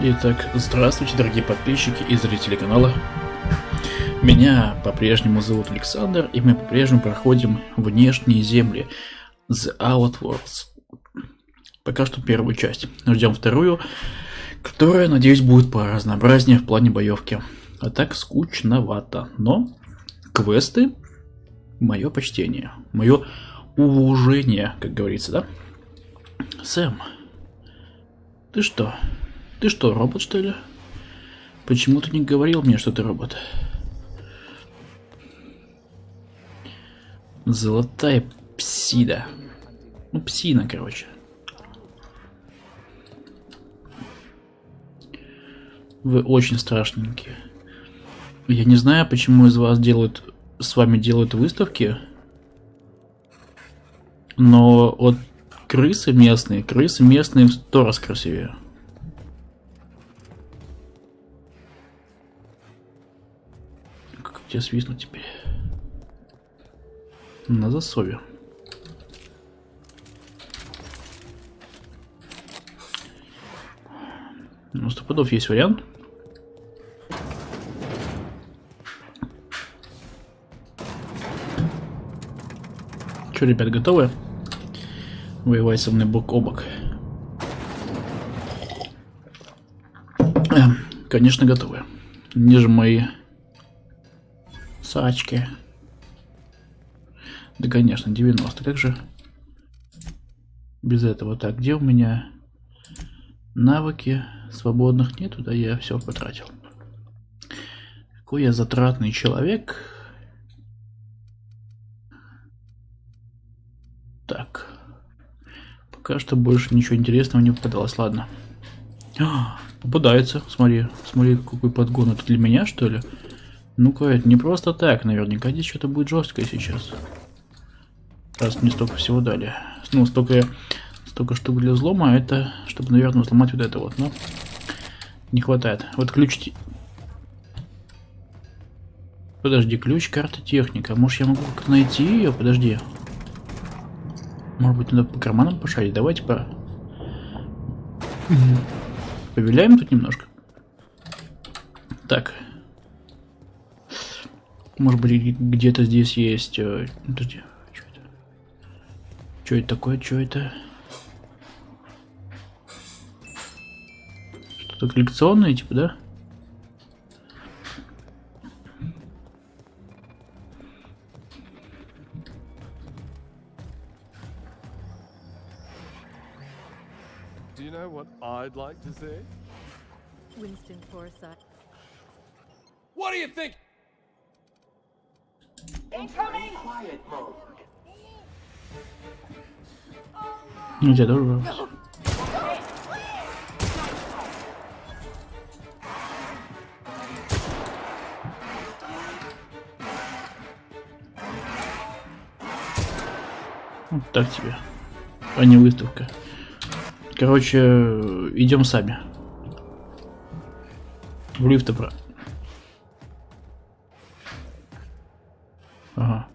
Итак, здравствуйте, дорогие подписчики и зрители канала. Меня по-прежнему зовут Александр, и мы по-прежнему проходим внешние земли The Outer Worlds. Пока что первую часть. Ждем вторую, которая, надеюсь, будет поразнообразнее в плане боевки. А так скучновато. Но квесты — мое почтение, мое уважение, как говорится, да? Сэм, ты что? Ты что, робот, что ли? Почему ты не говорил мне, что ты робот? Золотая псида. Ну, псина, короче. Вы очень страшненькие. Я не знаю, почему из вас с вами делают выставки. Но вот крысы местные в 100 раз красивее. Где свистнуть теперь? На засове. Ну, стопудов есть вариант. Че, ребят, готовы воевать со мной бок о бок? Конечно, готовы. Ниже мои сачки. Да, конечно, 90. Как же без этого? Так, где у меня навыки? Свободных нету, да, я все потратил. Какой я затратный человек. Так. Пока что больше ничего интересного не попадалось. Ладно. Попадается. Смотри, какой подгон. Это для меня, что ли? Ну-ка, это не просто так, наверняка здесь что-то будет жесткое сейчас. Раз мне столько всего дали. Ну, столько штук для взлома, это чтобы, наверное, взломать вот это вот, но не хватает. Вот ключ. Подожди, ключ, карта, техника. Может, я могу как-то найти ее? Подожди. Может быть, надо по карманам пошарить? Давайте повиляем тут немножко. Так. Может быть, где-то здесь есть... Подожди, что это? Что это такое? Что это? Что-то коллекционное, типа, да? Do you know what I'd like to say? Winston Forsyth. What do you think? Incoming! Quiet mode. Ну, я тоже брался. Вот так тебе. А не выставка. Короче, идем сами. В лифт про. Ага.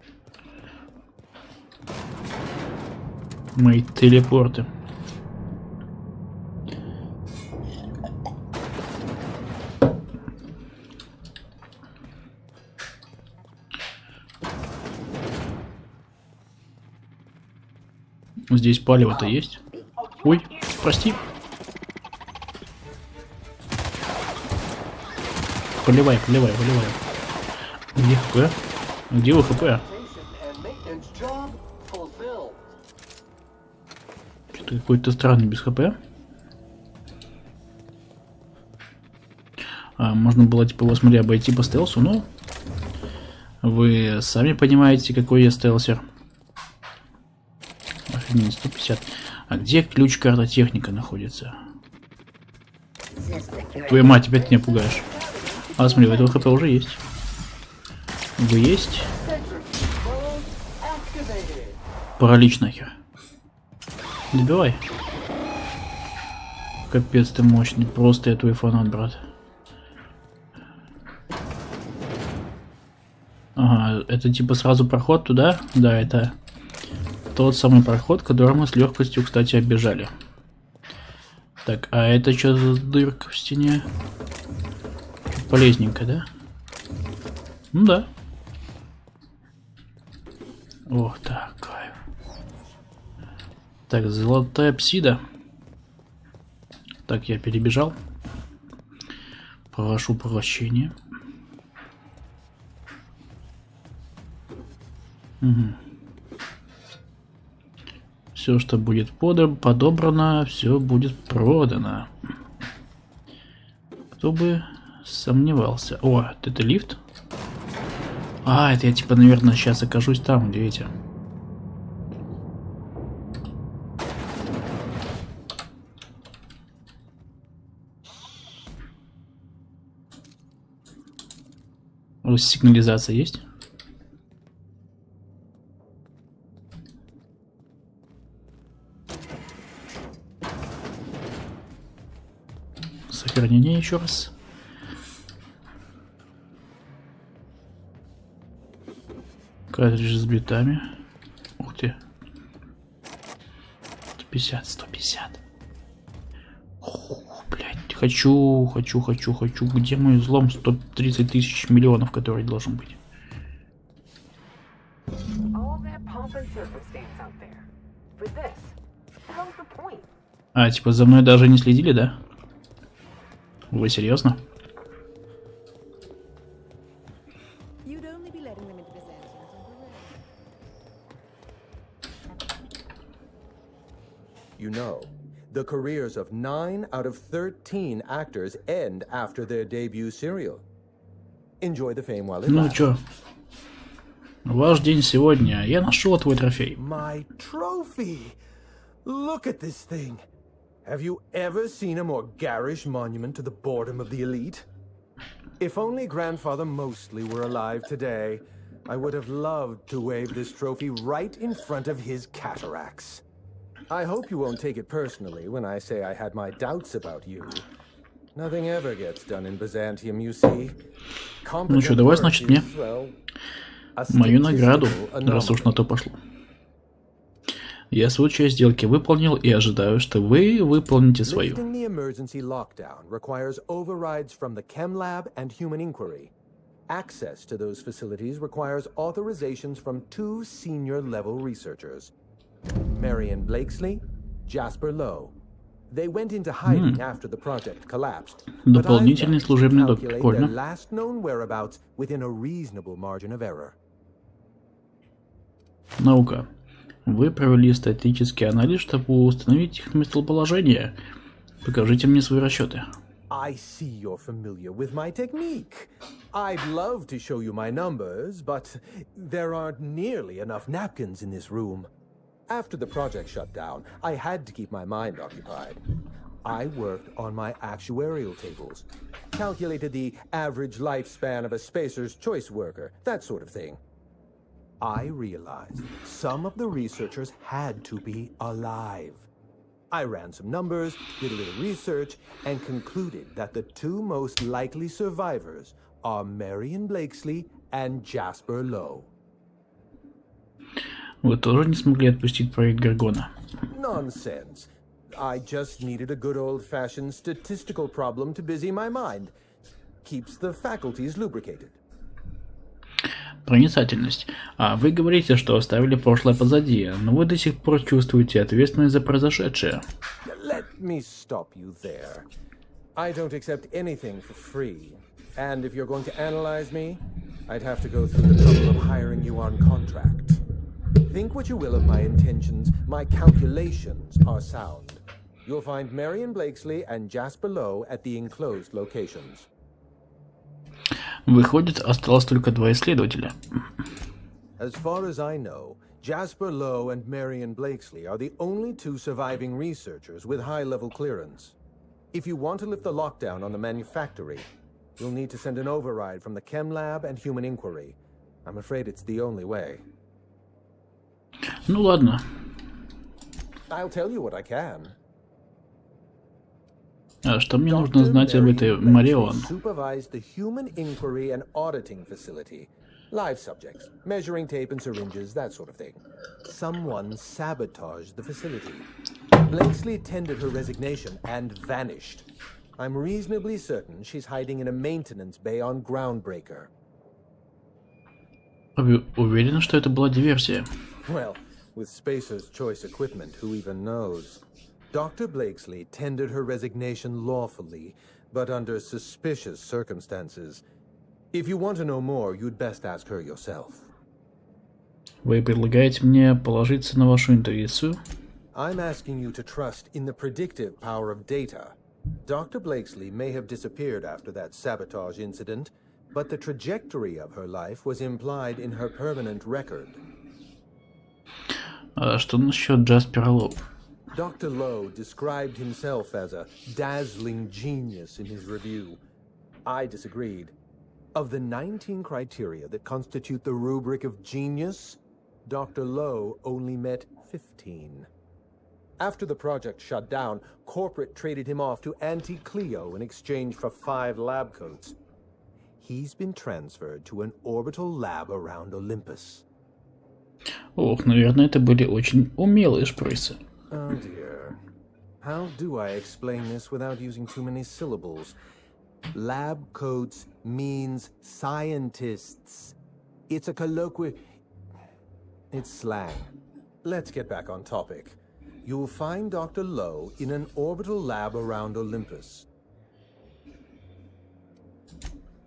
Мои телепорты. Здесь палево-то есть. Ой, прости. Поливай. Где ХП? Где вы ХП? Что-то какой-то странный без ХП. Можно было, типа, его, смотри, обойти по стелсу, но вы сами понимаете, какой я стелсер. Охренеть, 150. А где ключ, карта, техника находится? Твою мать, опять меня пугаешь. А, смотри, у этого ХП уже есть. Вы есть? Паралич нахер. Добивай. Капец ты мощный. Просто я твой фанат, брат. Ага, это типа сразу проход туда? Да, это тот самый проход, который мы с легкостью, кстати, оббежали. Так, а это что за дырка в стене? Полезненько, да? Ну да. Ох, так, кайф. Так, золотая псида. Так, я перебежал. Прошу прощения. Угу. Все, что будет подобрано, все будет продано. Кто бы сомневался. О, это лифт? А, это я типа, наверное, сейчас окажусь там, где эти. У вас сигнализация есть? Сохранение еще раз. Картридж с битами. Ух ты. 150, 150. Ух, блядь. Хочу. Где мой взлом 130 тысяч миллионов, который должен быть? А, типа за мной даже не следили, да? Вы серьезно? You know, the careers of 9 out of 13 actors end after their debut serial. Enjoy the fame while it Ну lasts. чё? Ваш день сегодня. Я нашел твой трофей. My trophy! Look at this thing. Have you ever seen a more garish monument to the boredom of the elite? If only Grandfather Mostly were alive today, I would have loved to wave this trophy right in front of his cataracts. I hope you won't take it personally when I say I had my doubts about you. Nothing ever gets done in Byzantium, you see. Ну что, давай, значит, мне мою награду, раз уж на то пошло. Я свою часть сделки выполнил и ожидаю, что вы выполните свою. Access to those facilities requires authorizations from 2 senior-level researchers. Marion Blakesley, Jasper Lowe. They went into hiding after the project collapsed. Дополнительный служебный док, прикольно. Last known whereabouts within a reasonable margin of error. Наука. Вы провели статический анализ, чтобы установить их местоположение. Покажите мне свои расчеты. I see you're familiar with my technique. I'd love to show you my numbers, but there aren't nearly enough napkins in this room. After the project shut down, I had to keep my mind occupied. I worked on my actuarial tables, calculated the average lifespan of a spacer's choice worker, that sort of thing. I realized some of the researchers had to be alive. I ran some numbers, did a little research, and concluded that the 2 most likely survivors are Marion Blakesley and Jasper Lowe. Вы тоже не смогли отпустить проект Гаргона? Nonsense. I just needed a good old-fashioned statistical problem to busy my mind. Keeps the faculties lubricated. Проницательность. А вы говорите, что оставили прошлое позади, но вы до сих пор чувствуете ответственность за произошедшее. Let me stop you there. I don't accept anything for free. And if you're going to analyze me, I'd have to go through the trouble of hiring you on contract. Think what you will of my intentions, my calculations are sound. You'll find Marion Blakesley and Jasper Lowe at the enclosed locations. Выходит, осталось только 2 исследователя. As far as I know, Jasper Lowe and Marion Blakesley are the only 2 surviving researchers with high-level clearance. If you want to lift the lockdown on the manufactory, you'll need to send an override from the Chem Lab and Human Inquiry. I'm afraid it's the only way. Ну ладно. I'll tell you what I can. А что мне нужно знать об этой Марион? Supervised the Human Inquiry and Auditing Facility. Live subjects, measuring tape and syringes, that sort of thing. Someone sabotaged the facility. Blakesley tendered her resignation and vanished. I'm reasonably certain she's hiding in a maintenance bay on Groundbreaker. Вы уверены, что это была диверсия? Well, with Spacer's choice equipment, who even knows? Dr. Blakesley tendered her resignation lawfully, but under suspicious circumstances. If you want to know more, you'd best ask her yourself. Вы предлагаете мне положиться на вашу интуицию? I'm asking you to trust in the predictive power of data. Dr. Blakesley may have disappeared after that sabotage incident, but the trajectory of her life was implied in her permanent record. А что насчет Джаспера Лоу? Dr. Lowe described himself as a dazzling genius in his review. I disagreed. Of the 19 criteria that constitute the rubric of genius, Dr. Lowe only met 15. After the project shut down, corporate traded him off to Anti-Cleo in exchange for 5 lab coats. He's been transferred to an orbital lab around Olympus. Ох, наверное, это были очень умелые шприцы. Oh dear. How do I explain this without using too many syllables? Lab coats means scientists. It's a colloquial... It's slang. Let's get back on topic. You'll find Dr. Lowe in an orbital lab around Olympus.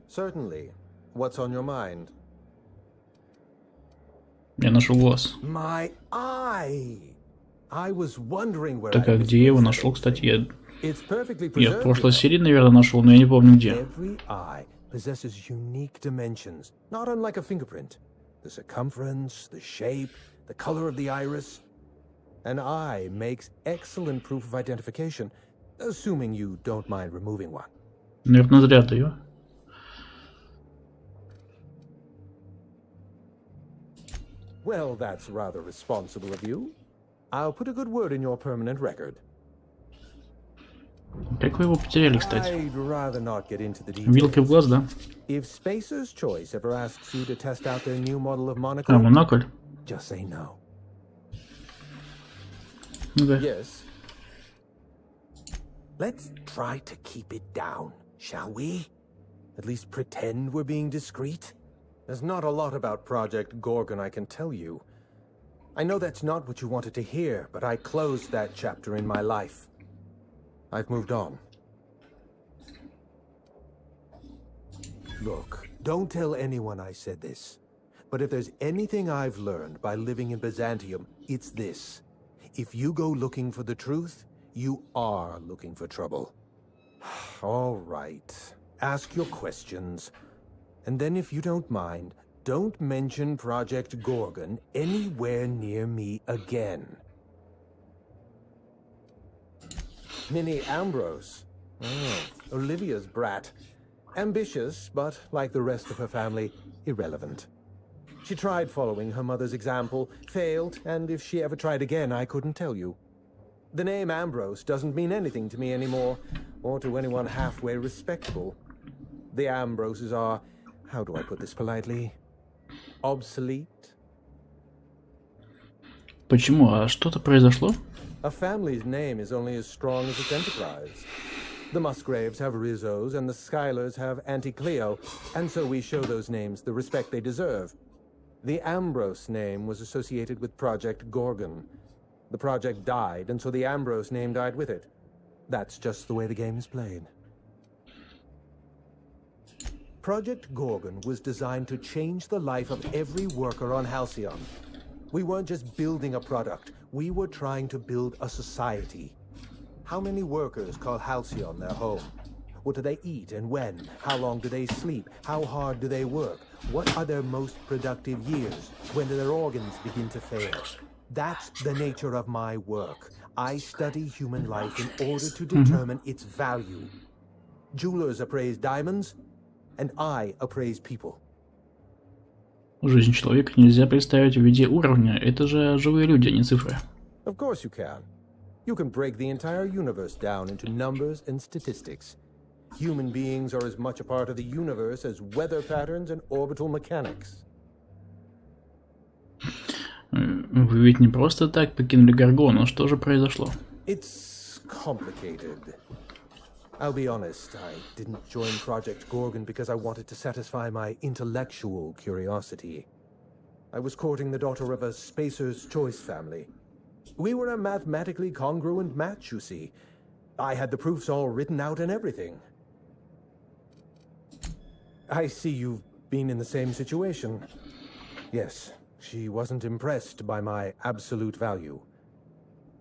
Certainly. What's on your mind? Я нашел глаз. My eye! I was wondering where Так, а где я его нашел, кстати? Я It's perfectly в preserved. прошлой серии, наверное, нашел, но я не помню где. Every eye possesses unique dimensions, not unlike a fingerprint. The circumference, the shape, the color of the iris. An eye makes excellent proof of identification, assuming you don't mind removing one. Наверное, зря даю. Well, that's rather responsible of you. I'll put a good word in your permanent record. Как вы его потеряли, кстати? I'd rather not get into the details. Вилкой в глаз, да? If Spacer's Choice ever asks you to test out their new model of А, monocle, монокль? just say no. Ну да. Yes. Let's try to keep it down, shall we? At least pretend we're being discreet. There's not a lot about Project Gorgon I can tell you. I know that's not what you wanted to hear, but I closed that chapter in my life. I've moved on. Look, don't tell anyone I said this. But if there's anything I've learned by living in Byzantium, it's this. If you go looking for the truth, you are looking for trouble. All right. Ask your questions. And then if you don't mind, don't mention Project Gorgon anywhere near me again. Minnie Ambrose. Oh, Olivia's brat. Ambitious, but like the rest of her family, irrelevant. She tried following her mother's example, failed, and if she ever tried again, I couldn't tell you. The name Ambrose doesn't mean anything to me anymore, or to anyone halfway respectable. The Ambroses are, how do I put this politely, obsolete. Почему? А что-то произошло? A family's name is only as strong as its enterprise. The Musgraves have Rizzos, and the Schuyler's have Anti-Cleo, and so we show those names the respect they deserve. The Ambrose name was associated with Project Gorgon. The project died, and so the Ambrose name died with it. That's just the way the game is played. Project Gorgon was designed to change the life of every worker on Halcyon. We weren't just building a product, we were trying to build a society. How many workers call Halcyon their home? What do they eat and when? How long do they sleep? How hard do they work? What are their most productive years? When do their organs begin to fail? That's the nature of my work. I study human life in order to determine its value. Jewelers appraise diamonds, and I appraise people. Жизнь человека нельзя представить в виде уровня. Это же живые люди, а не цифры. Of course you can. You can break the entire universe down into numbers and statistics. Human beings are as much a part of the universe as weather patterns and orbital mechanics. Вы ведь не просто так покинули Гаргону. Что же произошло? It's complicated. I'll be honest, I didn't join Project Gorgon because I wanted to satisfy my intellectual curiosity. I was courting the daughter of a Spacer's Choice family. We were a mathematically congruent match, you see. I had the proofs all written out and everything. I see you've been in the same situation. Yes, she wasn't impressed by my absolute value.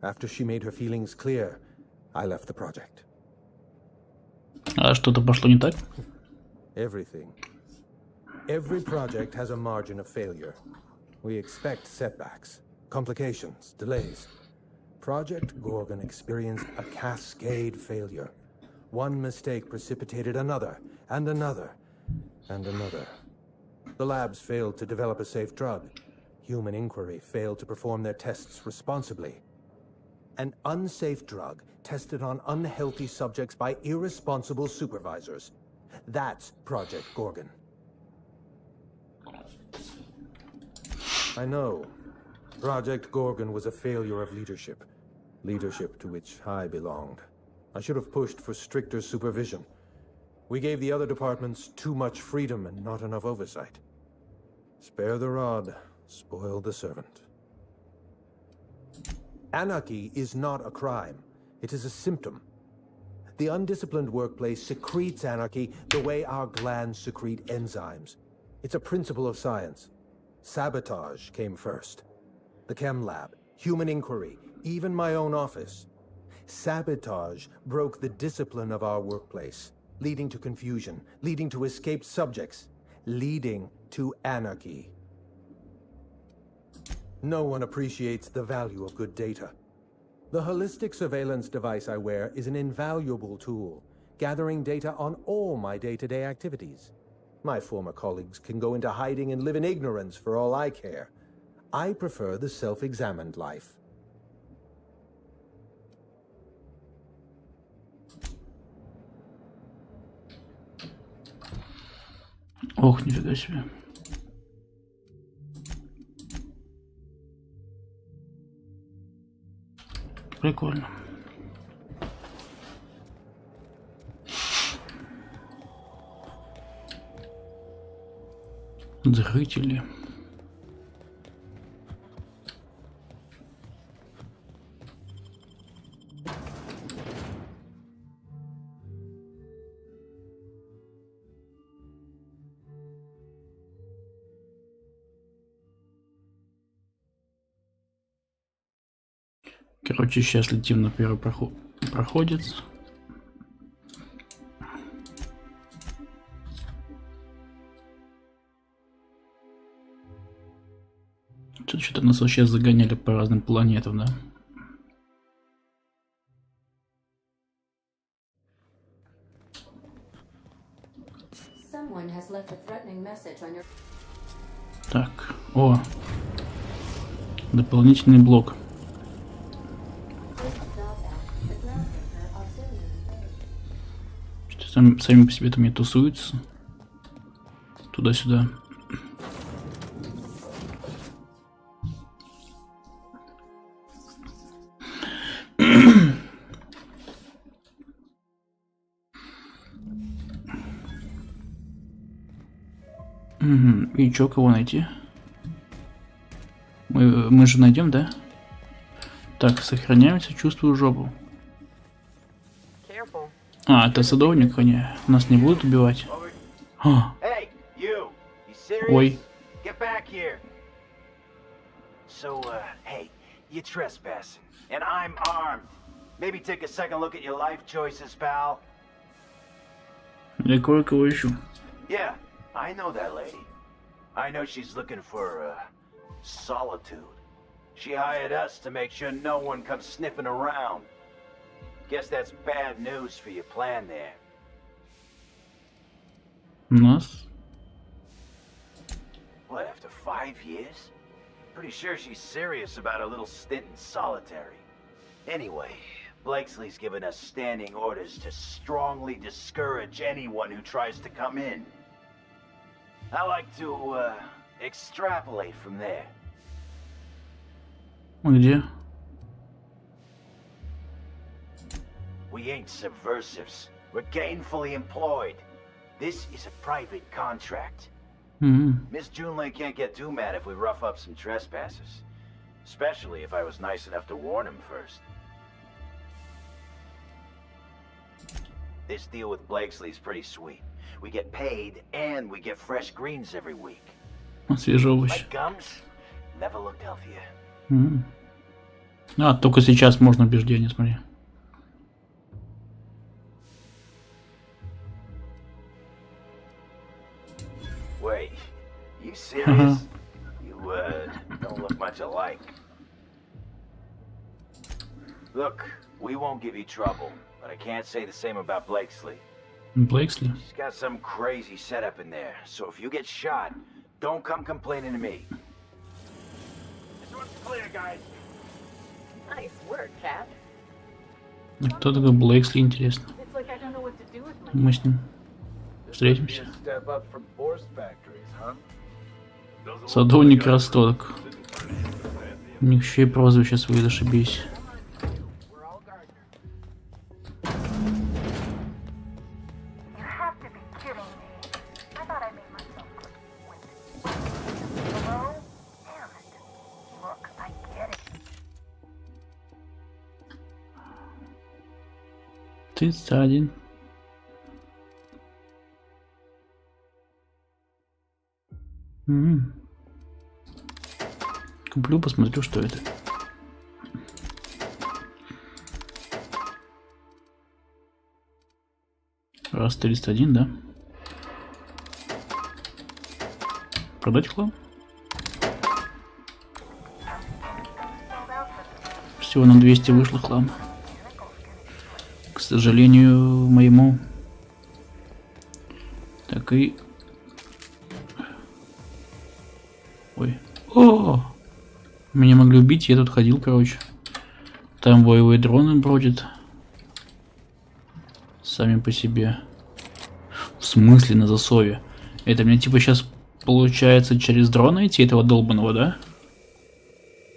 After she made her feelings clear, I left the project. А что-то пошло не так? Everything. Every project has a margin of failure. We expect setbacks, complications, delays. Project Gorgon experienced a cascade failure. One mistake precipitated another, and another, and another. The labs failed to develop a safe drug. Human Inquiry failed to perform their tests responsibly. An unsafe drug tested on unhealthy subjects by irresponsible supervisors. That's Project Gorgon. I know. Project Gorgon was a failure of leadership. Leadership to which I belonged. I should have pushed for stricter supervision. We gave the other departments too much freedom and not enough oversight. Spare the rod, spoil the servant. Anarchy is not a crime. It is a symptom. The undisciplined workplace secretes anarchy the way our glands secrete enzymes. It's a principle of science. Sabotage came first. The chem lab, Human Inquiry, even my own office. Sabotage broke the discipline of our workplace, leading to confusion, leading to escaped subjects, leading to anarchy. No one appreciates the value of good data. The holistic surveillance device I wear is an invaluable tool, gathering data on all my day-to-day activities. My former colleagues can go into hiding and live in ignorance for all I care. I prefer the self-examined life. Ох, нифига себе. Прикольно. Зрители. Короче, сейчас летим на первый проходец. Что-то нас вообще загоняли по разным планетам, да? Так, о, дополнительный блок. Что сами по себе там не тусуются. Туда-сюда. И чё, кого найти? Мы же найдем, да? Так, сохраняемся, чувствую жопу. А, это садовник, конечно. Нас не будут убивать. А. Ой. You're trespassing, and I'm armed. Maybe take a second look at your life choices, pal. Я кое-кого ищу. Yeah, I know that lady. I know she's looking for solitude. She hired us to make sure no one comes sniffing around. Guess that's bad news for your plan there. Нас? What, after 5 years? Pretty sure she's serious about a little stint in solitary. Anyway, Blakesley's given us standing orders to strongly discourage anyone who tries to come in. I like to extrapolate from there. Где? We ain't subversives. We're gainfully employed. This is a private contract. Miss Junlei can't get too mad if we rough up some trespassers. Especially if I was nice enough to warn him first. This deal with Blakesley's pretty sweet. We get paid and we get fresh greens every week. Свежие овощи. Like gums, never looked healthier. А, только сейчас можно убеждение, смотри. Wait, you serious? You, don't look much alike. Look, we won't give you trouble, but I can't say the same about Blakesley. Blakesley? She's got some crazy setup in there, so if you get shot, don't come complaining to me. This one's clear, guys. Nice work, Cap. Кто такой Блейксли, интересно? It's like I don't know what to do with my Мы с ним встретимся. Садовник растоток. У них еще и прозвище свои, зашибись. You have to be kidding me. I thought I made myself clear. Hello? Damn it. Look, I get it. 31. Куплю, посмотрю, что это. Раз 301, да? Продать хлам? Всего на 200 вышло хлам. К сожалению, моему. Так и... Ой. О! Меня могли убить, я тут ходил, короче. Там боевые дроны бродят. Сами по себе. В смысле на засове? Это мне типа сейчас получается через дрон идти этого долбаного, да?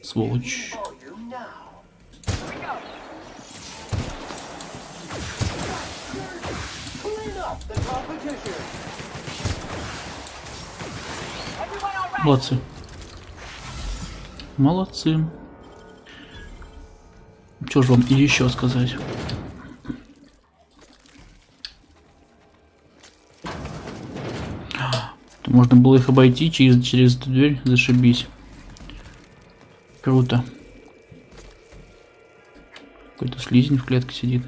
Сволочь. Молодцы. Молодцы. Что же вам еще сказать? Можно было их обойти через эту дверь, зашибись. Круто. Какой-то слизень в клетке сидит.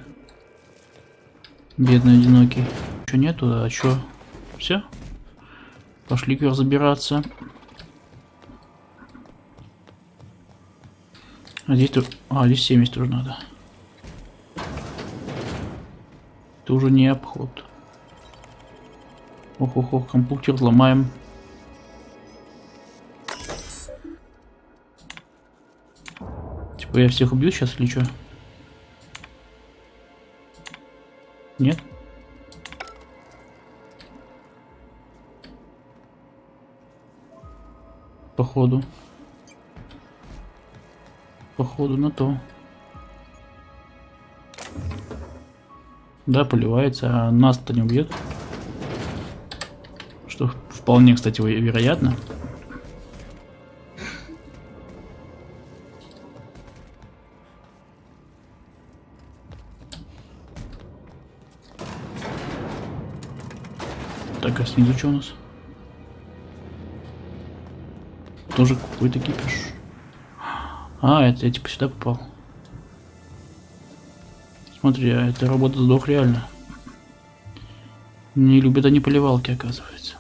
Бедный, одинокий. Чё нету, а чё? Все? Пошли-ка забираться. А здесь тут... А, здесь 70 тоже надо. Это уже не обход. Ох-ох-ох, компьютер ломаем. Типа я всех убью сейчас или что? Нет? Походу. Походу на то. Да, поливается, а нас-то не убьет. Что вполне, кстати, вероятно. Так, а снизу что у нас? Тоже какой-то кипиш. А, это я типа сюда попал. Смотри, а эта работа сдох реально. Не любят они поливалки, оказывается.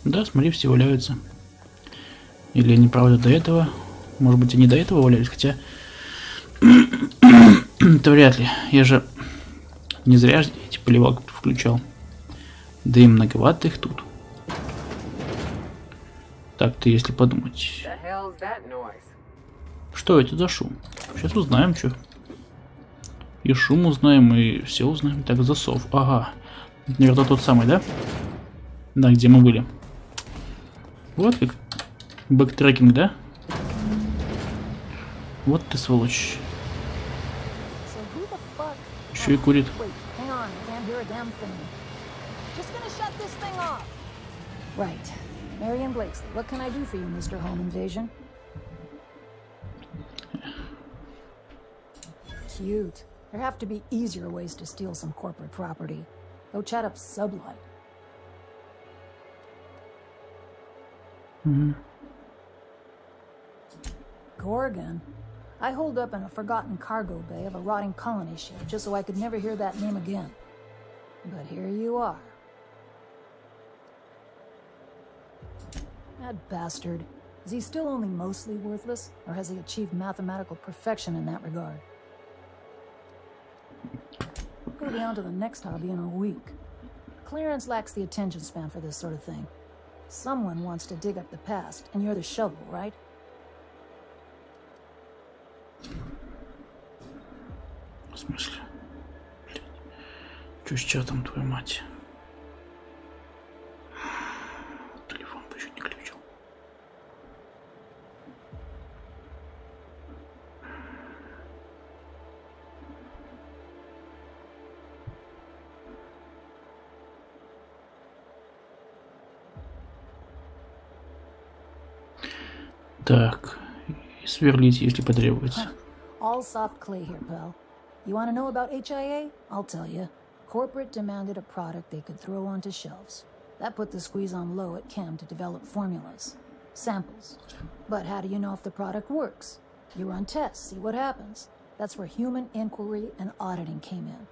Да, смотри, все валяются. Или они, правда, до этого. Может быть, они до этого валялись, хотя... Это вряд ли. Я же не зря эти поливалки включал. Да и многовато их тут. Так-то, если подумать. Что это за шум? Сейчас узнаем, что. И шум узнаем, и все узнаем. Так, засов. Ага. Это, наверное, тот самый, да? Да, где мы были. Вот как. Бэктрекинг, да? Вот ты сволочь. Еще и курит. Wait, hang on, I can't hear a damn thing. Just gonna shut this thing off. Right. Marion Blakesley, what can I do for you, Mr. Home Invasion? Cute. There have to be easier ways to steal some corporate property. Go chat up Sublight. Gorgon? I holed up in a forgotten cargo bay of a rotting colony ship just so I could never hear that name again. But here you are. That bastard. Is he still only mostly worthless, or has he achieved mathematical perfection in that regard? He'll be on to the next hobby in a week. Clarence lacks the attention span for this sort of thing. Someone wants to dig up the past, and you're the shovel, right? В смысле? Чё с чатом, твою мать? Телефон бы еще не включил. Так, и сверлить, если потребуется. All soft clay here, pal. You want to know about HIA? I'll tell you. Corporate demanded a product they could throw onto shelves. That put the squeeze on low at Chem to develop formulas. Samples. But how do you know if the product works? You run tests, see what happens. That's where human inquiry and auditing came in.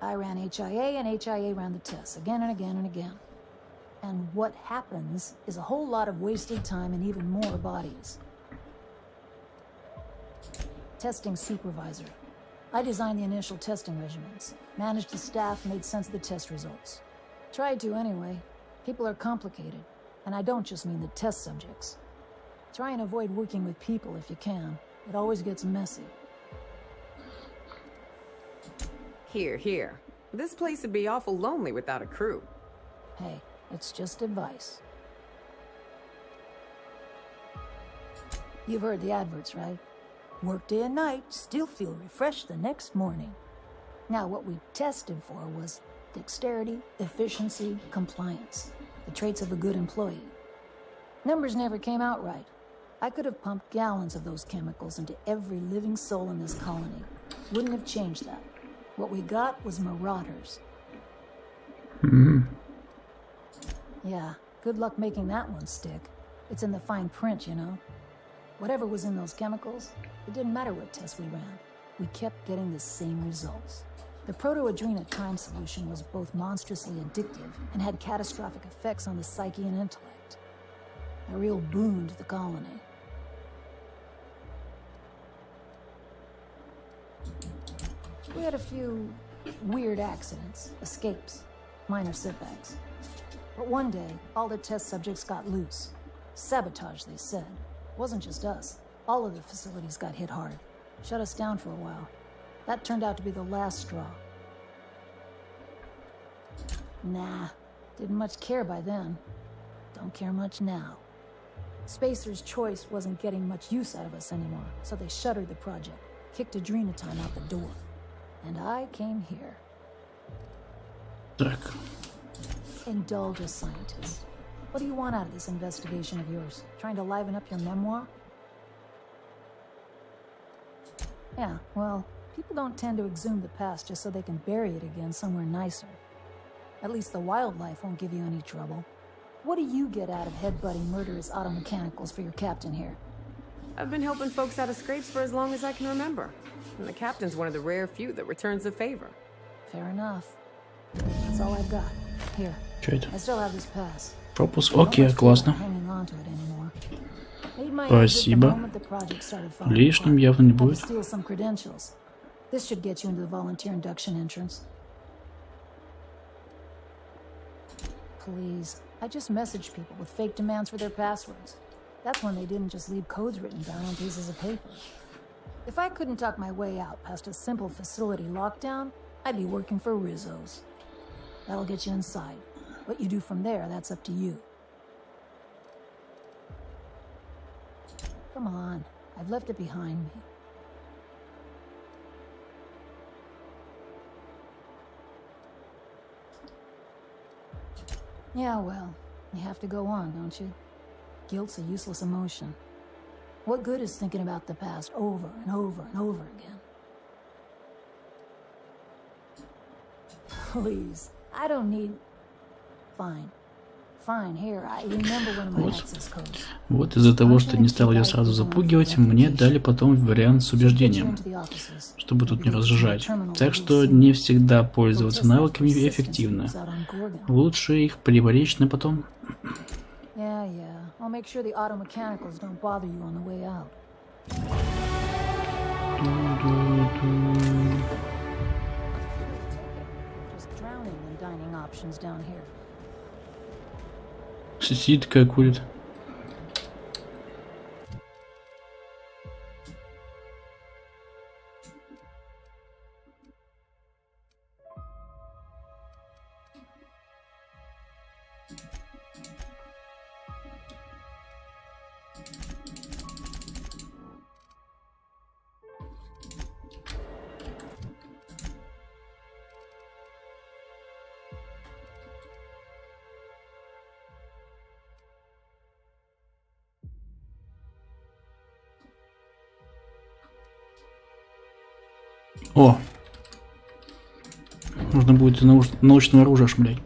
I ran HIA and HIA ran the tests again and again and again. And what happens is a whole lot of wasted time and even more bodies. Testing supervisor. I designed the initial testing regimens, managed the staff, made sense of the test results. Tried to anyway. People are complicated, and I don't just mean the test subjects. Try and avoid working with people if you can. It always gets messy. Here. This place would be awful lonely without a crew. Hey, it's just advice. You've heard the adverts, right? Work day and night, still feel refreshed the next morning. Now, what we tested for was dexterity, efficiency, compliance. The traits of a good employee. Numbers never came out right. I could have pumped gallons of those chemicals into every living soul in this colony. Wouldn't have changed that. What we got was marauders. Yeah, good luck making that one stick. It's in the fine print, you know. Whatever was in those chemicals, it didn't matter what tests we ran. We kept getting the same results. The proto-adrena time solution was both monstrously addictive and had catastrophic effects on the psyche and intellect. A real boon to the colony. We had a few weird accidents, escapes, minor setbacks. But one day, all the test subjects got loose. Sabotage, they said. Wasn't just us. All of the facilities got hit hard. Shut us down for a while. That turned out to be the last straw. Nah, didn't much care by then. Don't care much now. Spacer's Choice wasn't getting much use out of us anymore, so they shuttered the project, kicked Adrena time out the door. And I came here. Так. Indulge a scientist. What do you want out of this investigation of yours? Trying to liven up your memoir? Yeah, well, people don't tend to exhume the past just so they can bury it again somewhere nicer. At least the wildlife won't give you any trouble. What do you get out of headbutting murderous automechanicals for your captain here? I've been helping folks out of scrapes for as long as I can remember. And the captain's one of the rare few that returns the favor. Fair enough. That's all I've got. Here. Чё это? I still have this pass. Пропуск. Окей, классно. Спасибо. Лишним явно не будет. This should get you into the volunteer induction entrance. Please, I just messaged people with fake demands for their passwords. That's when they didn't just leave codes written down on pieces of paper. If I couldn't talk my way out past a simple facility lockdown, I'd be working for Rizzo's. That'll get you inside. What you do from there, that's up to you. Come on, I've left it behind me. Yeah, well, you have to go on, don't you? Guilt's a useless emotion. What good is thinking about the past over and over and over again? Please, I don't need... Fine. Fine, here, I remember one of my access codes. Вот из-за того, что не стал ее сразу запугивать, мне дали потом вариант с убеждением, чтобы тут не разжижать. Так что не всегда пользоваться навыками эффективно. Лучше их приберечь на потом. Сидит такая курит. О! Нужно будет научное оружие шмлять.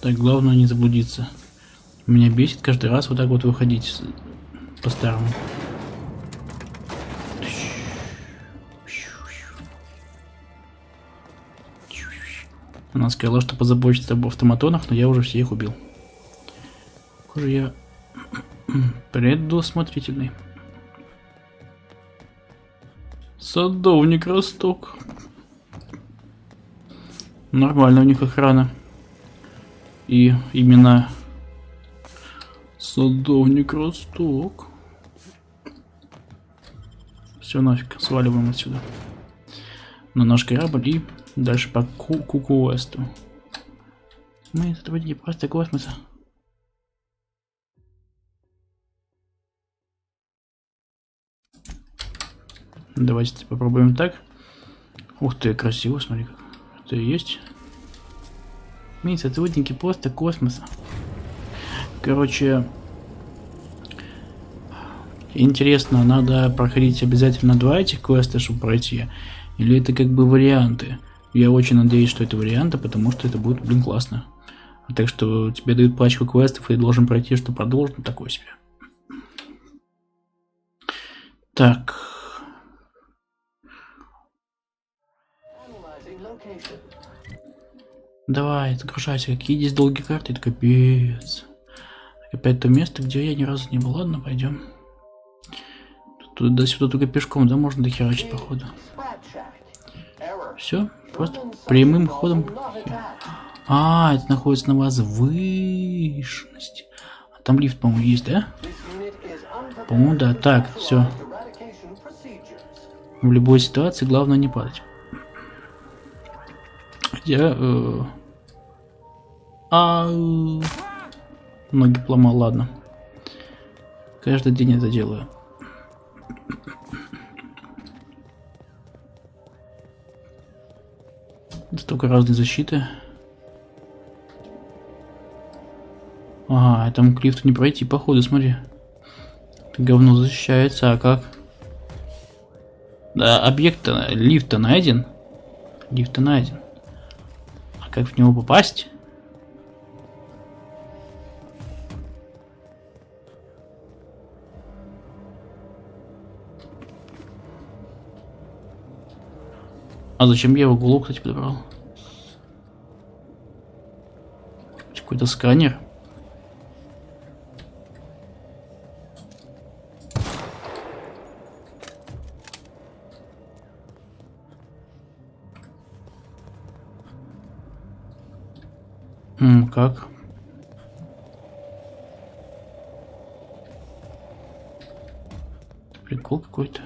Так, главное не заблудиться. Меня бесит каждый раз вот так вот выходить по-старому. Она сказала, что позаботится об автоматонах, но я уже всех убил. Похоже, я предусмотрительный. Садовник Росток. Нормально у них охрана. И именно садовник Росток. Все, нафиг, сваливаем отсюда. На наш корабль и дальше по квесту. Мы это не просто космоса. Давайте попробуем так. Ух ты, красиво, смотри как. Это и есть. Мы сотрудники просто космоса. Короче, интересно, надо проходить обязательно 2 этих квеста, чтобы пройти. Или это как бы варианты. Я очень надеюсь, что это варианты, потому что это будет, блин, классно. Так что тебе дают пачку квестов и должен пройти, что продолжить, ну, такое себе. Так. Давай, загружайся. Какие здесь долгие карты? Это капец. Опять то место, где я ни разу не был. Ладно, пойдем. Туда-сюда только пешком, да, можно дохерачить, походу. Все, просто прямым ходом. А, это находится на возвышенности. А там лифт, по-моему, есть, да? По-моему, да. Так, все. В любой ситуации главное не падать. Я... ноги поломал, ладно. Каждый день это делаю. Столько разной защиты. Ага, там к лифту не пройти, походу, смотри. Это говно защищается, а как? Да, объект-то, лифт-то найден. Лифт-то найден. А как в него попасть? А зачем я его голову, кстати, подобрал? Какой-то сканер. Как? Прикол какой-то.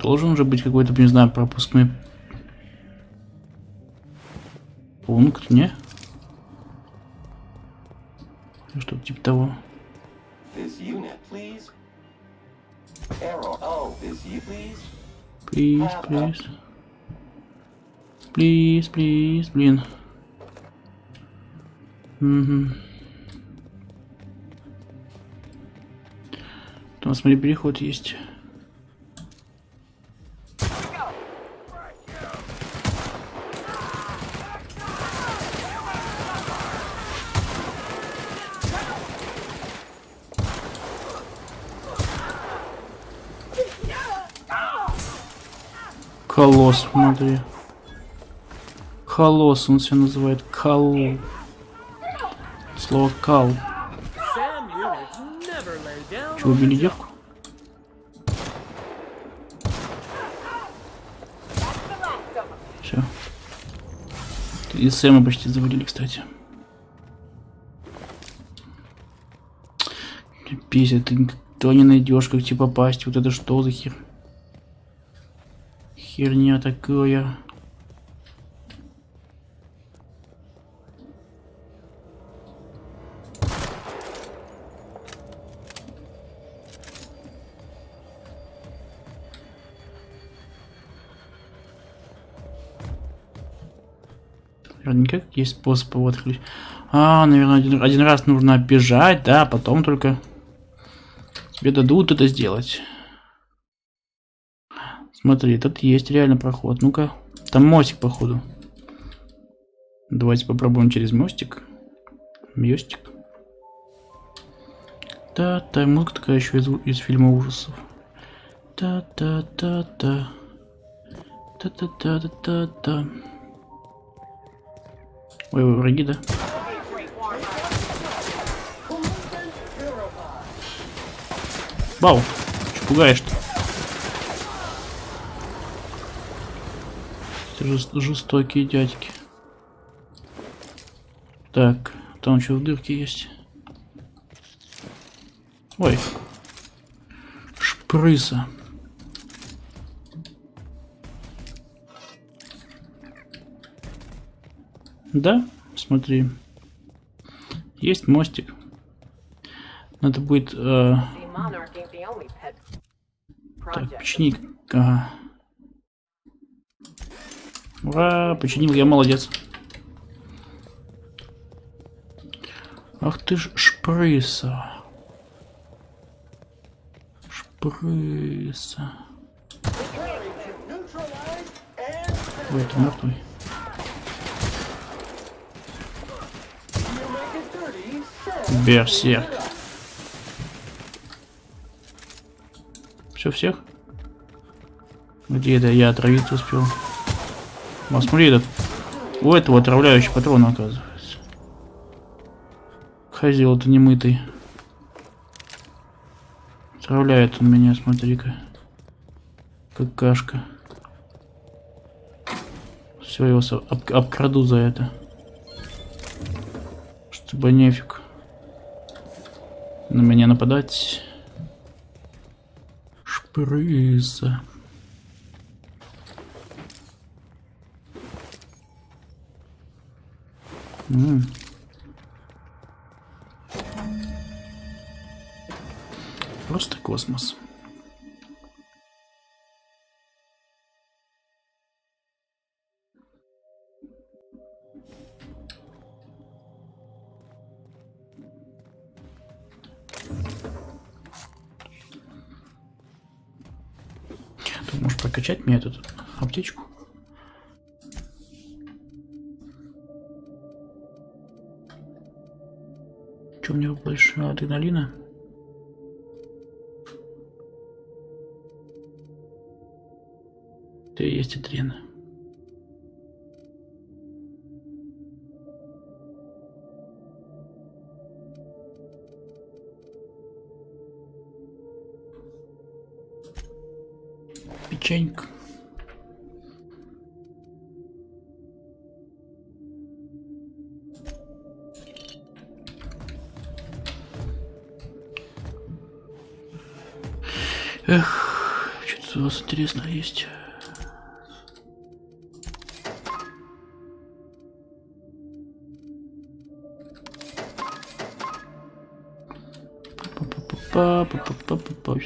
должен же быть какой-то, не знаю, пропускной пункт, не? Что-то типа того. This unit, please. Arrow. Oh, this you, please. Please, please. Please, please, блин. Угу. Там, смотри, переход есть. Колосс, смотри. Колосс, он себя называет. Кал. Слово кал. Че, убили девку? Все. И Сэма почти завалили, кстати. Пися, ты никто не найдешь, как тебе попасть. Вот это что за херня такая? Наверняка есть способ его отключить. А, наверное, один раз нужно оббежать, да, потом только тебе дадут это сделать. Смотри, тут есть реально проход. Ну-ка, там мостик, походу. Давайте попробуем через мостик. Мостик. Та-та, музыка такая еще из фильма ужасов. Та-та-та-та. Та-та-та-та-та-та. Ой, враги, да? Вау, что пугаешь-то? Это жестокие дядьки. Так, там еще в дырке есть. Ой. Шпрыса. Да, смотри. Есть мостик. Надо будет... Так, почини. Ага. Ура, починил, я молодец. Ах ты ж шпрыса. Шпрыса. Ой, это мертвый. Берсерк. Все, всех? Где это я отравиться успел? А, смотри, этот. У этого отравляющий патрон, оказывается. Хозяин-то немытый. Отравляет он меня, смотри-ка. Какашка. Все, его обкраду за это. Чтобы нефиг на меня нападать. Шпрыса. Просто космос. Ты можешь прокачать мне эту аптечку? Что у него больше адреналина? Да есть адрена. Печенька. Эх, что-то Что у вас интересного есть? Что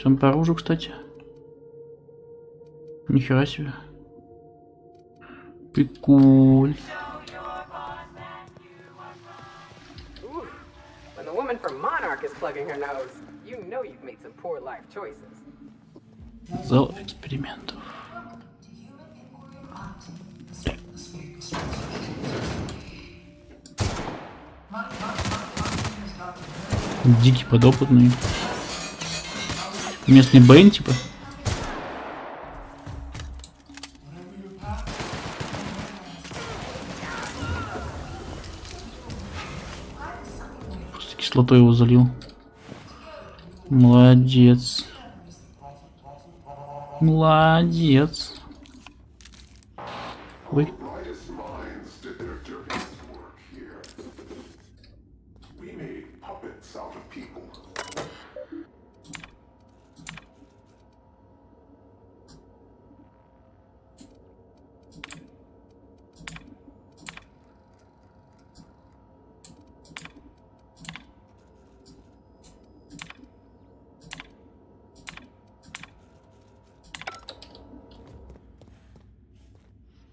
там по оружию, кстати? Нихера себе. Прикольно. When the woman from Monarch is plugging her nose, you know you've made some poor life choices. Зал экспериментов. Дикий подопытный. Местный Бэйн, типа. Просто кислотой его залил. Молодец. Молодец. Ой.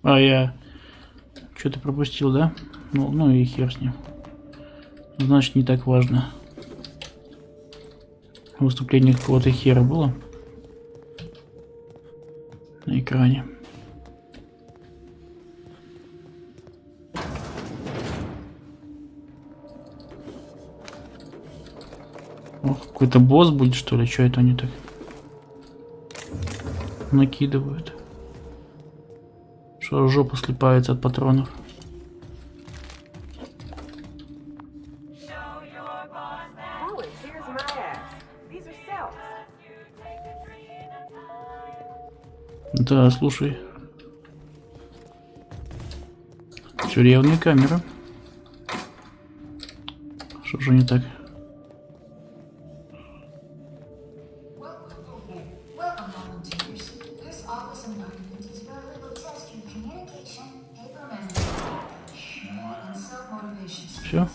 А я что-то пропустил, да? Ну и хер с ним. Значит, не так важно. Выступление какого-то хера было на экране. Ох, какой-то босс будет, что ли? Что это они так накидывают? Что жопа слипается от патронов. Да, слушай. Тюремная камера. Что же не так? Все.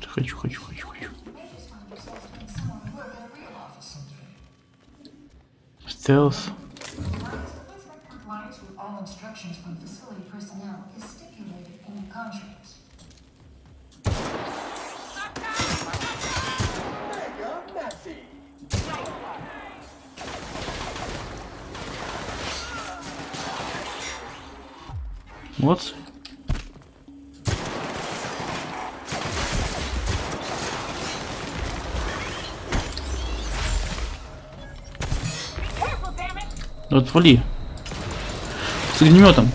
Хочу. Стелс. Вот. Отвали. С огнеметом.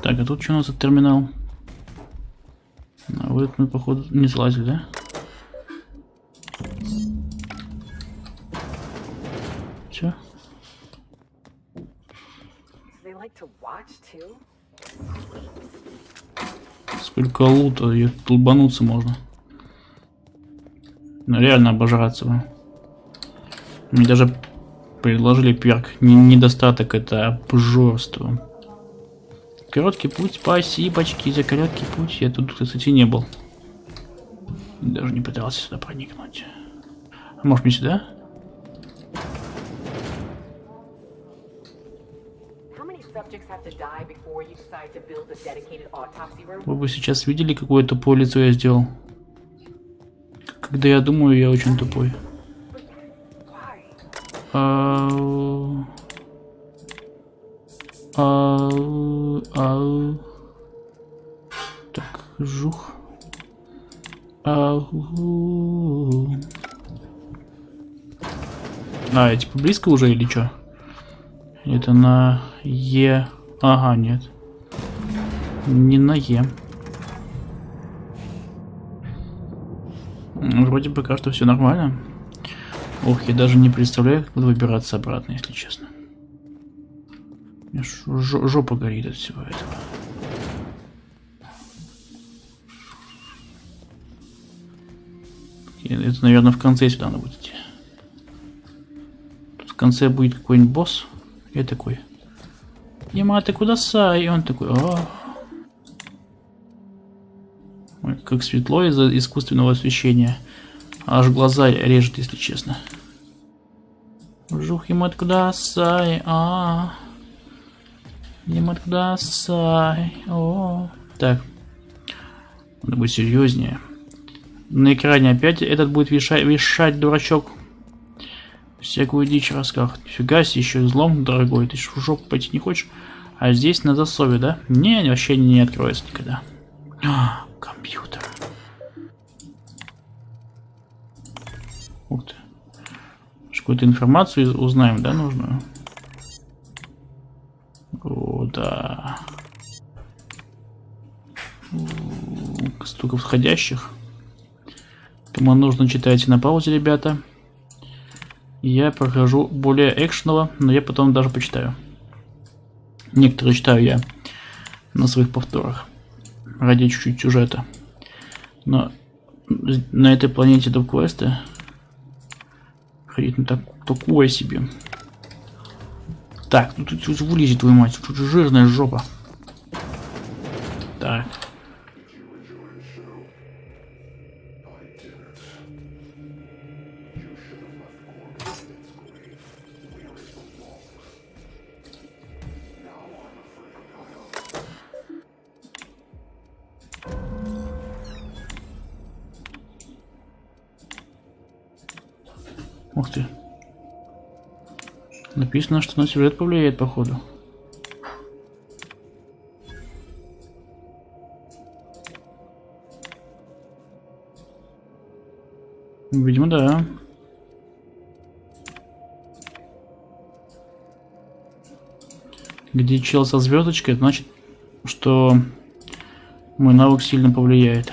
Так, а тут что у нас за терминал? А вот мы, походу, не залазили, да? Все. Сколько лута, и толбануться можно. Ну, реально обожраться бы. Мне даже предложили перк. Недостаток — это обжорство. Короткий путь, спасибочки за короткий путь. Я тут, кстати, не был. Даже не пытался сюда проникнуть. А может, мне сюда? Вы бы сейчас видели, какое тупое лицо я сделал? Когда я думаю, я очень тупой. Так, жух. Я типа близко уже или что? Это на Е. Ага, нет. Не на Е. Вроде пока что все нормально. Ох, я даже не представляю, как буду выбираться обратно, если честно. Жопа горит от всего этого. Это, наверное, в конце сюда надо будет идти. Тут в конце будет какой-нибудь босс. Я такой. Яма, ты куда сай? И он такой. Ой, как светло из-за искусственного освещения. Аж глаза режет, если честно. Жух, ему откуда сай? Ему откуда сай? О. Так. Надо быть серьезнее. На экране опять этот будет вешать дурачок. Всякую дичь рассказывать. Фига себе, еще взлом дорогой. Ты в жопу пойти не хочешь? А здесь на засове, да? Не, вообще не откроется никогда. Компьютер. Ух ты. Какую-то информацию узнаем, да, нужную? О, да. Столько входящих. Кому нужно, читайте на паузе, ребята. Я прохожу более экшеново, но я потом даже почитаю. Некоторые читаю я на своих повторах. Ради чуть-чуть сюжета. Но на этой планете до квеста ходить на такое себе. Так, ну тут вылезет твою мать. Тут жирная жопа. Так. Ух ты. Написано, что на сюжет повлияет, походу. Видимо, да. Где чел со звездочкой, значит, что мой навык сильно повлияет.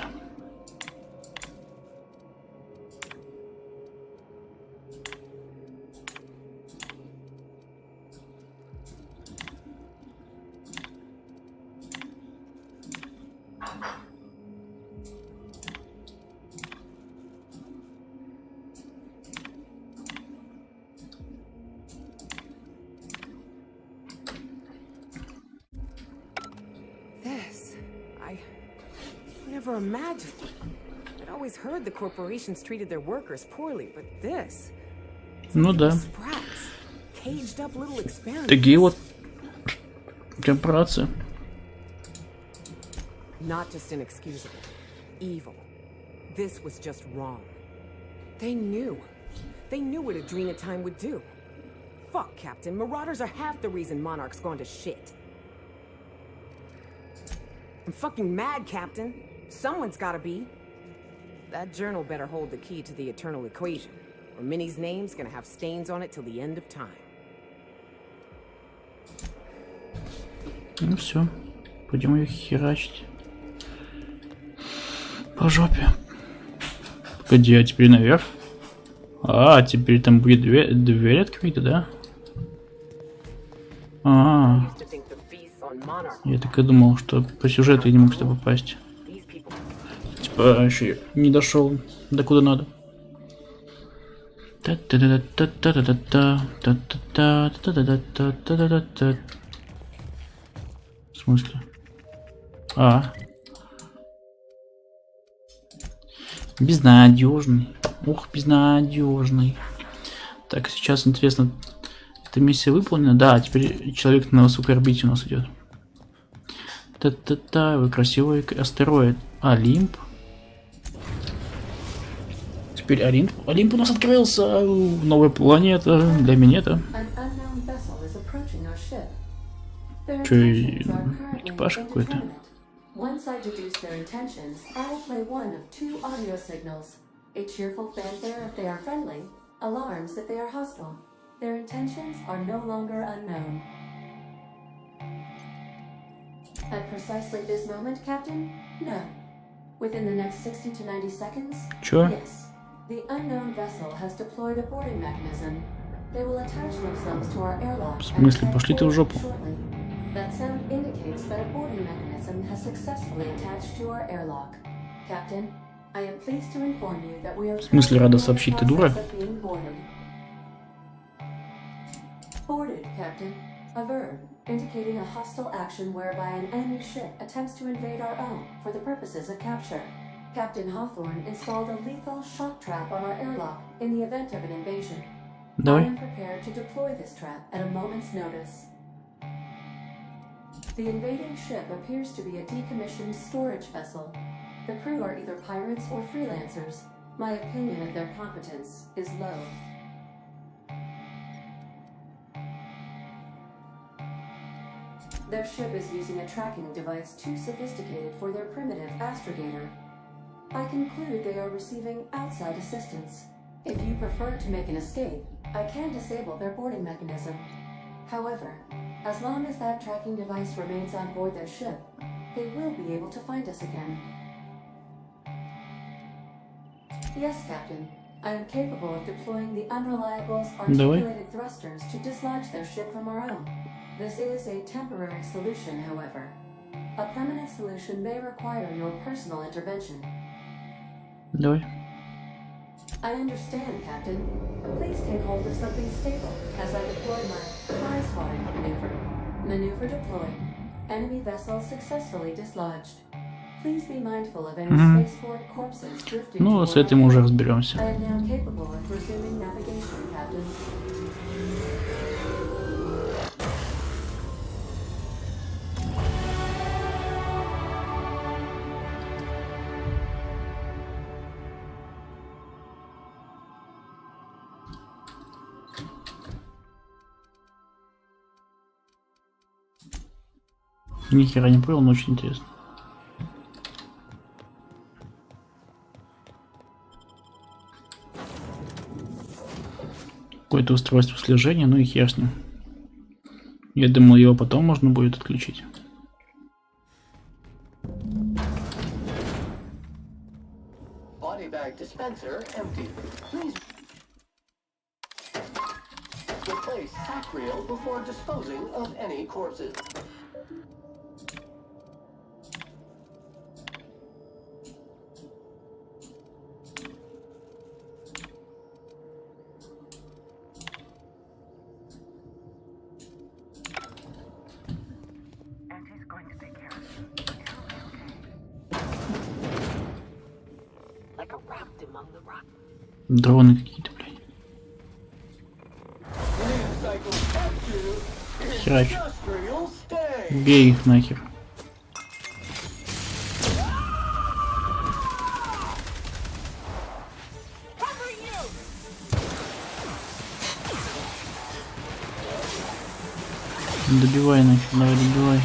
Never imagined. I'd always heard the corporations treated their workers poorly, but this. Ну да. Caged up little experiments. Такие вот корпорации. Not just inexcusable. Evil. This was just wrong. They knew. They knew what Adrena Time would do. Fuck, Captain. Marauders are half the reason Monarch's gone to shit. I'm fucking mad, Captain. Someone's gotta be. That journal better hold the key to the eternal equation, or Minnie's name's gonna have stains on it till the end of time. Ну все, пойдем ее херачить. По жопе. Погоди, а теперь наверх? А, теперь там будет дверь открыта, да? Я так и думал, что по сюжету я не мог сюда попасть. Типа, еще не дошел до куда надо. В смысле? Безнадежный. Ух, безнадежный. Так, сейчас интересно, эта миссия выполнена? Да, теперь человек на высокой орбите у нас идет. Вы красивый астероид. Олимп. Теперь Олимп у нас открылся. Новая планета для минета. Че, экипаж какой-то? Once I deduce their intentions, I'll play one of two audio signals. A cheerful fanfare if they are friendly, alarms if they are hostile. Their intentions are no longer unknown. At precisely this moment, Captain? No. Within the next 60 to 90 seconds? Чё? Yes. The unknown vessel has deployed a boarding mechanism. They will attach themselves to our airlock. В смысле, пошли ты в жопу? That sound indicates that a boarding mechanism has successfully attached to our airlock. Captain, I am pleased to inform you that we are... В смысле, рада сообщить, ты дура? Boarded, Captain. A verb, indicating a hostile action whereby an enemy ship attempts to invade our own for the purposes of capture. Captain Hawthorne installed a lethal shock trap on our airlock in the event of an invasion. Давай. I am prepared to deploy this trap at a moment's notice. The invading ship appears to be a decommissioned storage vessel. The crew are either pirates or freelancers. My opinion of their competence is low. Their ship is using a tracking device too sophisticated for their primitive astrogator. I conclude they are receiving outside assistance. If you prefer to make an escape, I can disable their boarding mechanism. However, as long as that tracking device remains on board their ship, they will be able to find us again. Yes, Captain. I am capable of deploying the Unreliable's articulated thrusters to dislodge their ship from our own. This is a temporary solution, however. A permanent solution may require your personal intervention. Давай. I understand, Captain. Please take hold of something stable as I deploy my prize spotting maneuver. Maneuver deployed. Enemy vessel successfully dislodged. Please be mindful of any spaceport corpses drifting. Ну, с этим уже разберемся. I am now capable of resuming navigation, Captain. Ни хера не понял, но очень интересно. Какое-то устройство слежения, ну и хер с ним. Я думал, его потом можно будет отключить. Body bag dispenser empty. Please replace sack reel before disposing of any corpses. Дроны какие-то, блядь. Херач. Бей их нахер. Добивай нахер, давай добивай.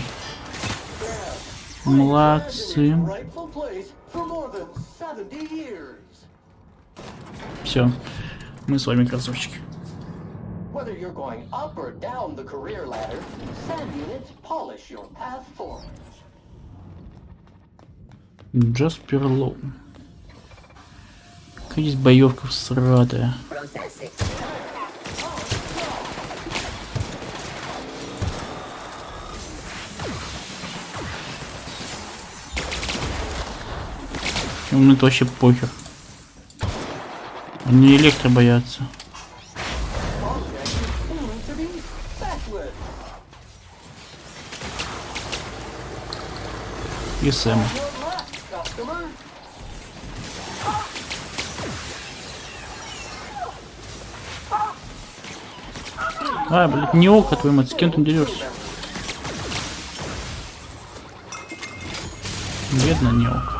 Молодцы. Все, мы с вами красавчики. Whether you're going up or down the career ladder, sand units polish your path forward. Джаспер Лоу. Какая здесь боевка всратая. Мне вообще похер. Они электро боятся. И Сэм. А, блядь, не око твою мать, с кем ты дерешься? Бедно не око.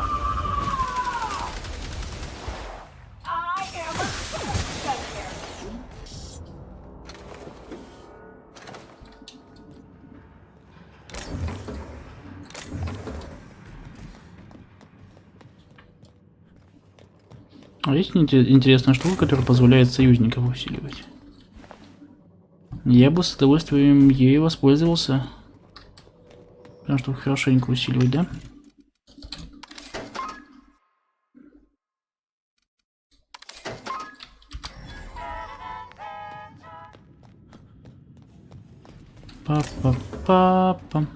А есть интересная штука, которая позволяет союзников усиливать? Я бы с удовольствием ею воспользовался. Потому что хорошенько усиливать, да? Папа.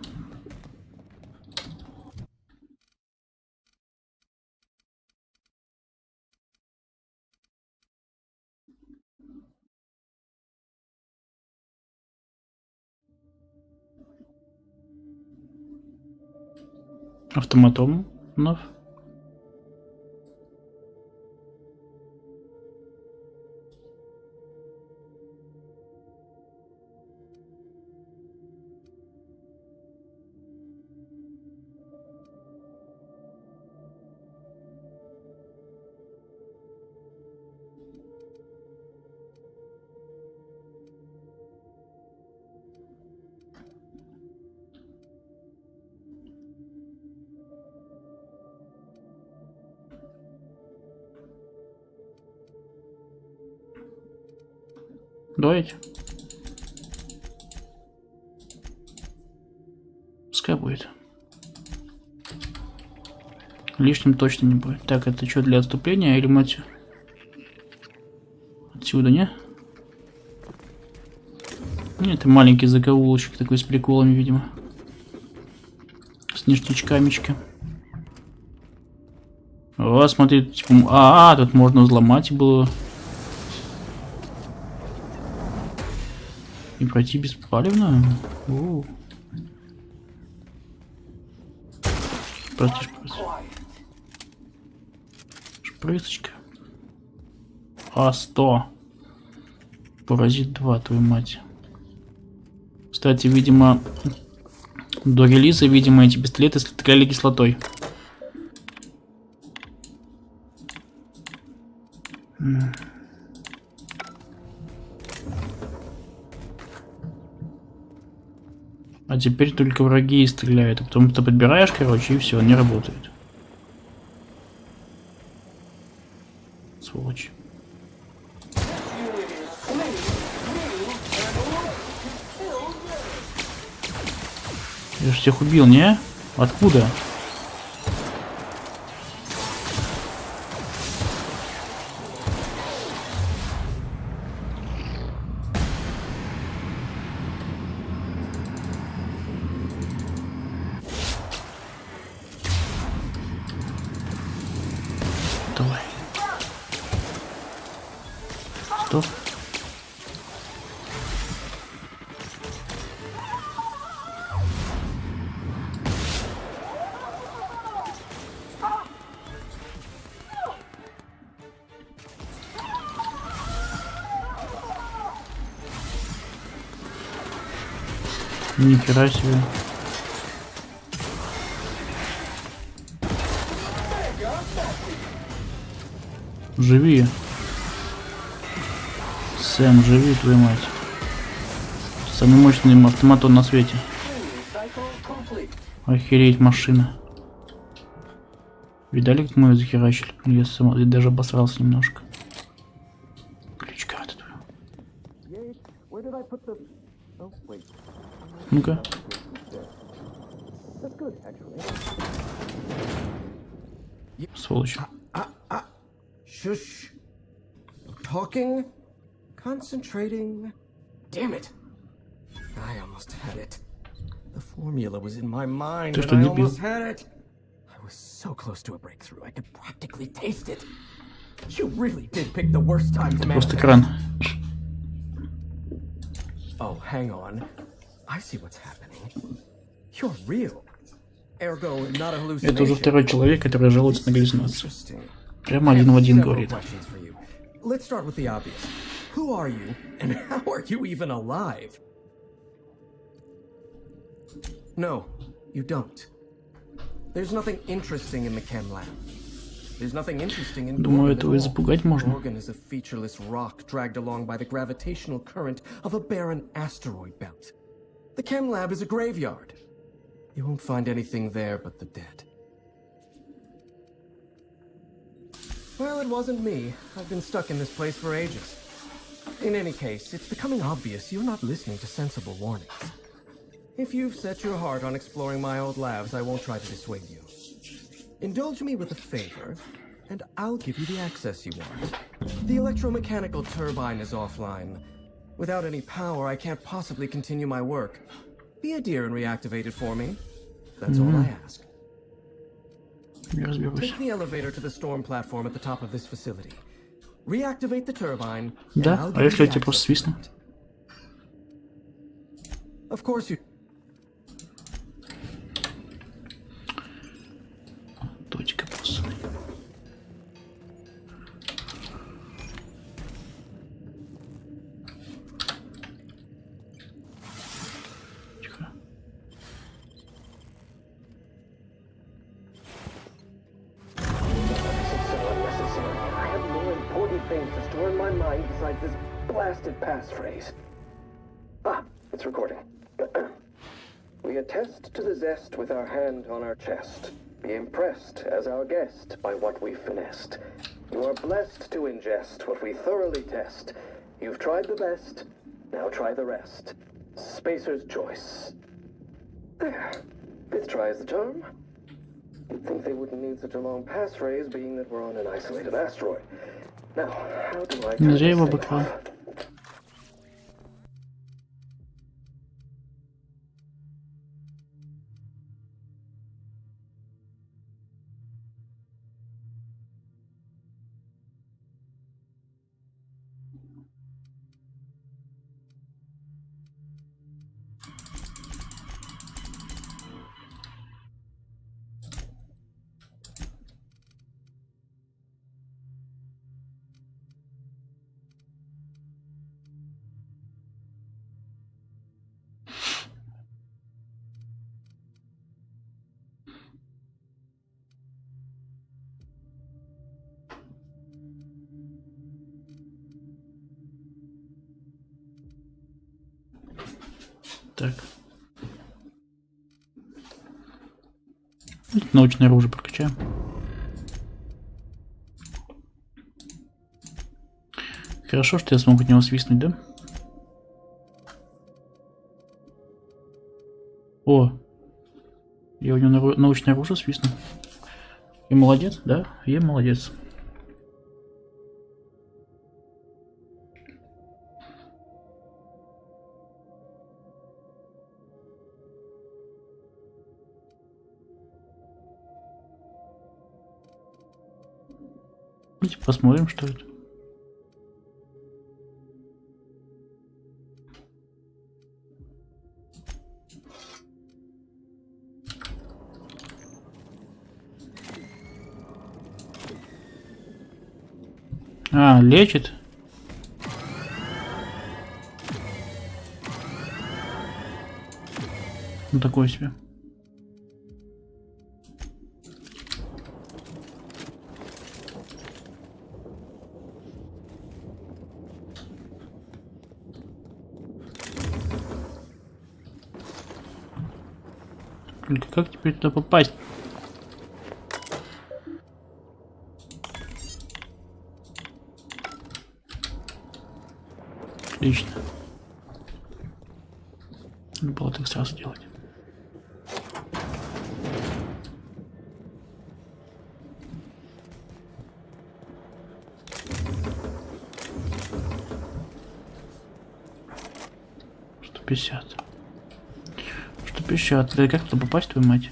Автоматом вновь. Давайте. Пускай будет. Лишним точно не будет. Так, это что, для отступления или мы отсюда, не? Нет, это маленький закоулочек такой с приколами, видимо. С ништячкамечки. О, смотри, типа... тут можно взломать было. И пройти беспалевно? Пройти шприцочка. 100. Паразит 2, твою мать. Кстати, видимо, до релиза, видимо, эти пистолеты стреляли кислотой. А теперь только враги стреляют. А потом ты подбираешь, короче, и все, не работает. Сволочь. Я же всех убил, не? Откуда? Давай. Стоп. Нихера себе. Живи. Сэм, живи, твою мать. Самый мощный автоматон на свете. Охереть, машина. Видали, как мы ее захерачили? Я даже обосрался немножко. Ключ-карта твою. Ну-ка. Сволочь. Shush. Talking. Concentrating. Damn it. I almost had it. The formula was in my mind and I almost had it. I was so close to a breakthrough. I could practically taste it. You really did pick the worst time to manifest. Просто кран. Oh, hang on. I see what's happening. You're real. Ergo, not a hallucination. Это уже второй человек, который жалуется на галлюцинацию. Прямо один в один говорит. Let's start with the obvious. Who are you, and how are you even alive? No, you don't. There's nothing interesting in the chem lab. There's nothing interesting in Думаю, этого и запугать можно. Organ is a featureless rock dragged along by the gravitational current of a barren asteroid belt. The chem lab is a graveyard. You won't find anything there but the dead. Well, it wasn't me. I've been stuck in this place for ages. In any case, it's becoming obvious you're not listening to sensible warnings. If you've set your heart on exploring my old labs, I won't try to dissuade you. Indulge me with a favor, and I'll give you the access you want. The electromechanical turbine is offline. Without any power, I can't possibly continue my work. Be a dear and reactivate it for me. That's all I ask. Take the elevator to the storm platform at the top of this facility. Reactivate the turbine. Да, а если я тебе просто свистну? Of course you. Дочка просто. This blasted passphrase. Ah, it's recording. We attest to the zest with our hand on our chest. Be impressed as our guest by what we've finessed. You are blessed to ingest what we thoroughly test. You've tried the best, now try the rest. Spacer's choice. There. Fifth try is the charm. You'd think they wouldn't need such a long passphrase, being that we're on an isolated asteroid. Now, how do I turn this thing off? Так. Научное оружие прокачаем. Хорошо, что я смог от него свистнуть, да? О! Я у него научное оружие свистнул. Я молодец, да? Я молодец. Давайте посмотрим, что это. А, лечит. Ну такое себе. Только как теперь туда попасть? Отлично. Надо было так сразу делать. $150. 150. Да как туда попасть, твою мать?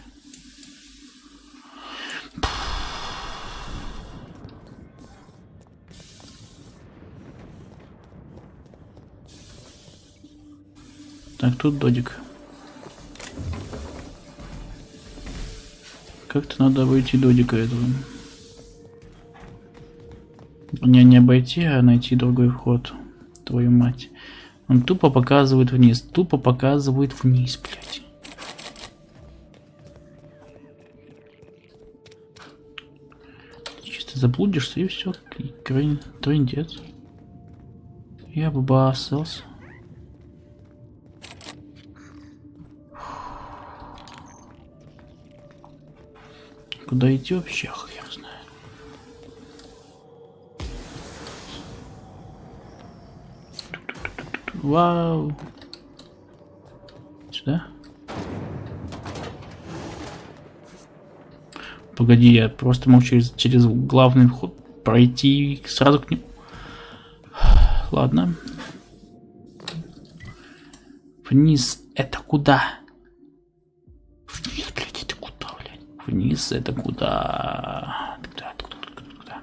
Так, тут додик. Как-то надо обойти додика этого. Не обойти, а найти другой вход. Твою мать. Он тупо показывает вниз. Тупо показывает вниз, блядь. Чисто заблудишься и все. Трындец. Я обоссался. Куда идти вообще, хер знает. Вау. Сюда? Погоди, я просто мог через главный вход пройти сразу к нему. Ладно. Вниз это куда? Вниз, блядь, это куда, блядь? Вниз это куда? Куда?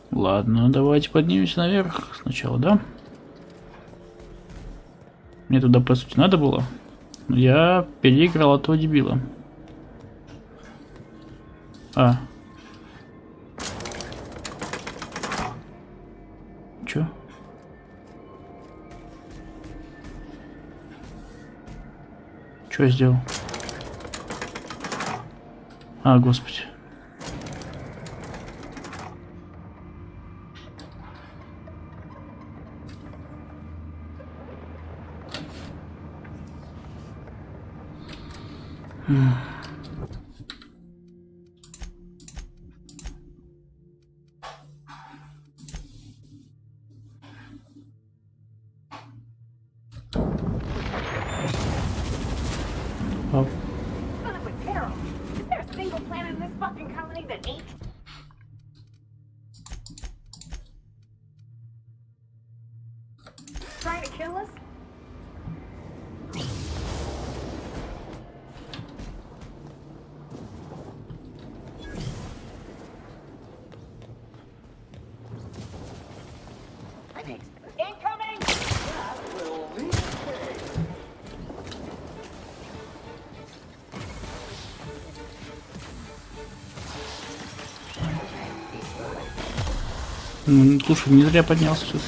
Ладно, давайте поднимемся наверх сначала, да? Мне туда, по сути, надо было. Но я переиграл этого дебила. Чё? Чё я сделал? Господи. Son of a peril. Is there a single planet in this fucking colony that ain't? Trying to kill us? Incoming! That will repay. Слушай, не зря поднялся сейчас.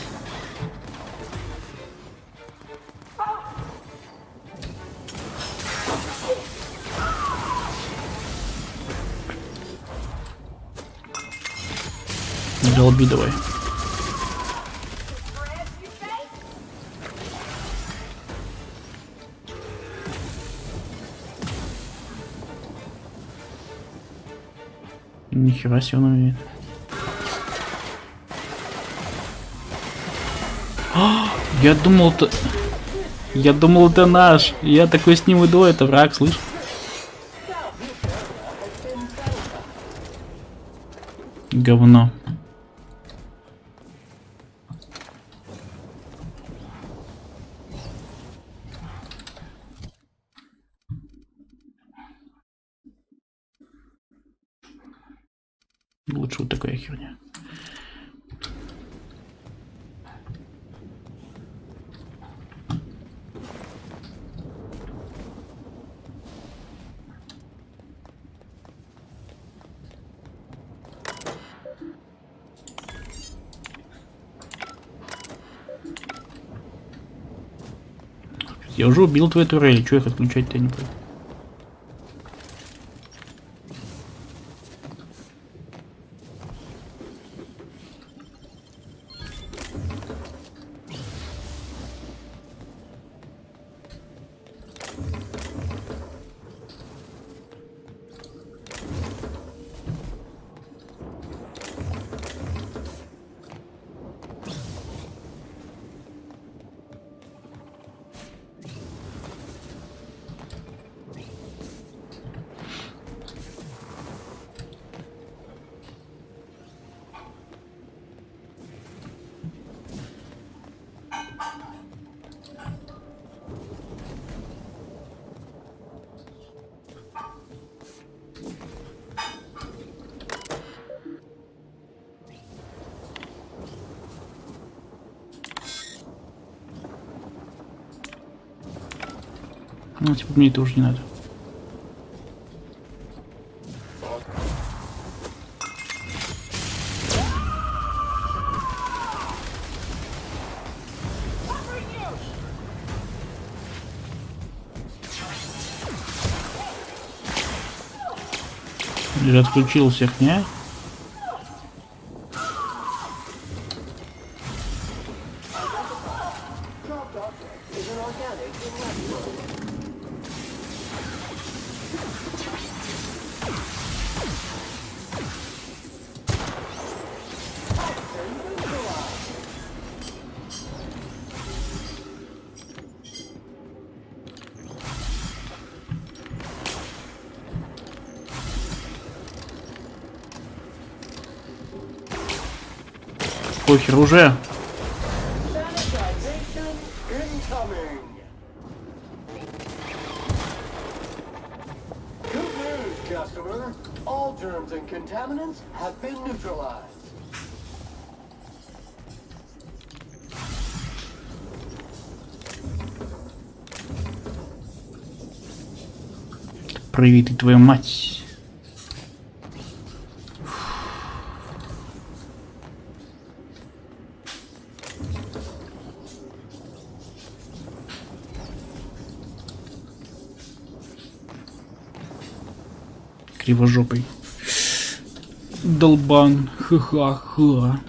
Долби давай. Нихера себе он умеет. Я думал, это наш. Я такой с ним иду, это враг, слышь? Говно. Лучше вот такая херня. Я уже убил твои турели, что их отключать-то не понял. Ну, типа, мне это уже не надо. Или отключил всех, не? похер уже. Good news, customer. All germs and contaminants have been neutralized. Привет, твою мать. Кривожопый. Долбан. Ха-ха-ха.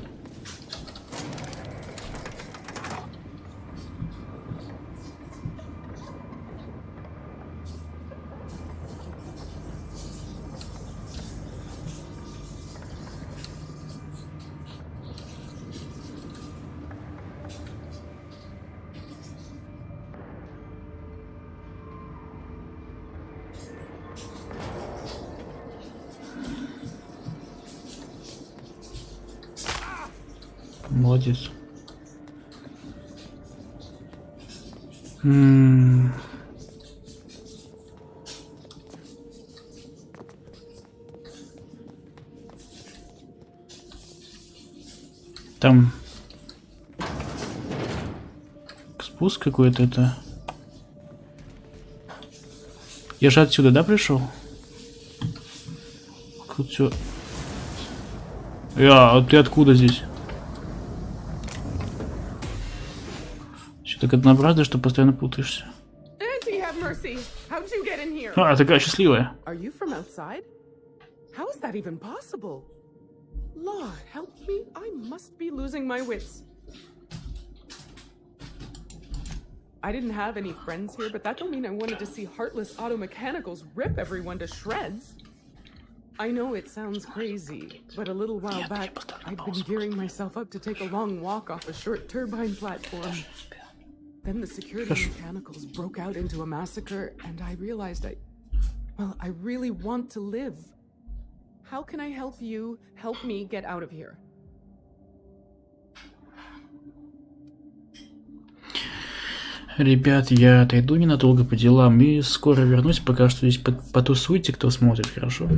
Молодец. Там спуск какой-то это. Я же отсюда, да, пришел? Тут а ты откуда здесь? Так однообразно, что постоянно путаешься. А, такая счастливая. Are you from outside? How is that even possible? Lord, help me. I must be losing my wits. I didn't have any friends here, but that don't mean I wanted to see heartless auto mechanicals rip everyone to shreds. I know it sounds crazy, but a little while back, I'd been gearing myself up to take a long walk off a short turbine platform. Then the security mechanicals broke out into a massacre, and I realized I really want to live. How can I help you help me get out of here? Ребят, я отойду ненадолго по делам и скоро вернусь. Пока что здесь потусуйте, кто смотрит, хорошо?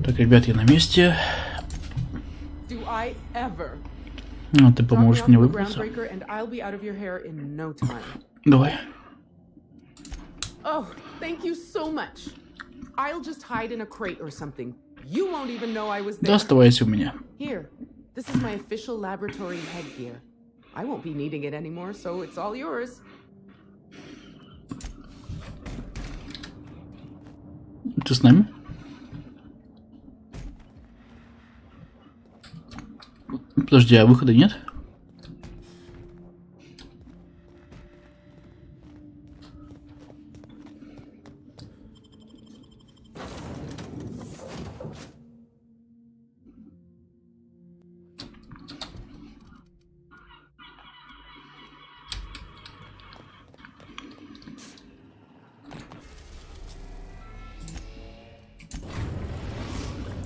Так, ребят, я на месте. Ну, ты поможешь мне выбраться. Давай. Oh, thank you so much. I'll just hide in a crate or something. You won't even know I was there. Да, оставайся у меня. Here, this is my official laboratory headgear. I won't be needing it anymore, so it's all yours. Ты с нами? Подожди, а выхода нет?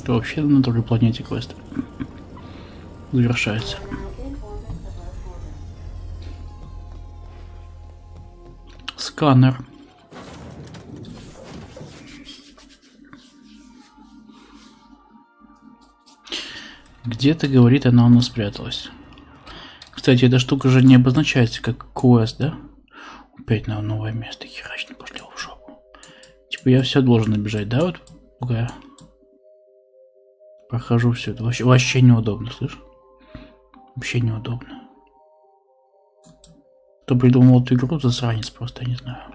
Это вообще на другой планете квест завершается. Сканер. Где-то, говорит, она у нас спряталась. Кстати, эта штука же не обозначается как квест, да? Опять на новое место. Херачно пошли в жопу. Типа я все должен набежать, да? Вот пока я прохожу все это. Вообще неудобно, слышишь? Вообще неудобно. Кто придумал эту игру, засранец просто, я не знаю.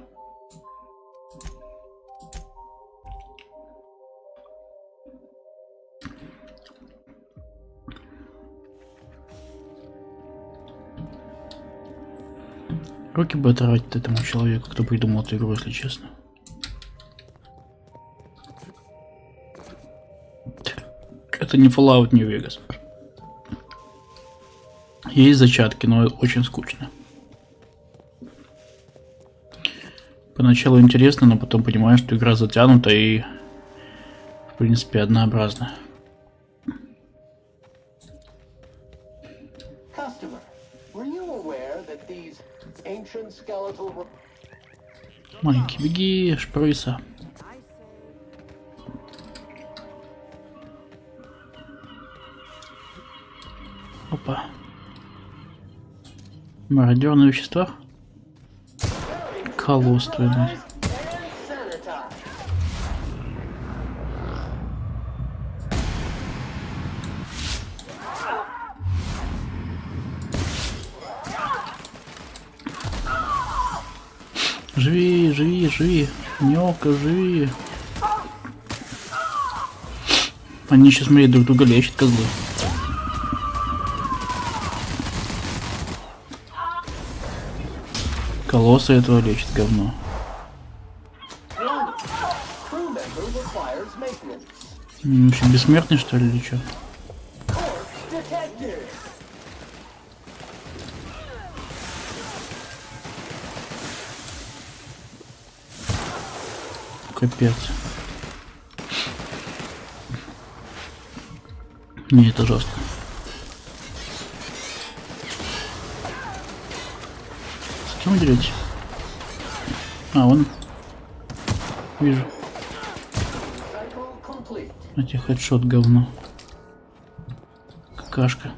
Руки бы оторвать этому человеку, кто придумал эту игру, если честно. Это не Fallout New Vegas. Есть зачатки, но очень скучно. Поначалу интересно, но потом понимаешь, что игра затянута и, в принципе, однообразна. Маленький, беги, шпрыса. Опа. Мародерные вещества? Колосс, твою мать. Живи, живи, живи. Нёка, живи. Они сейчас, смотри, друг друга лечат, козлы. Колосса этого лечит, говно. Вообще бессмертный, что ли, или что? Капец. Не, это жестко. С кем деретесь? А, вон. Вижу. Эти хедшот говно. Какашка.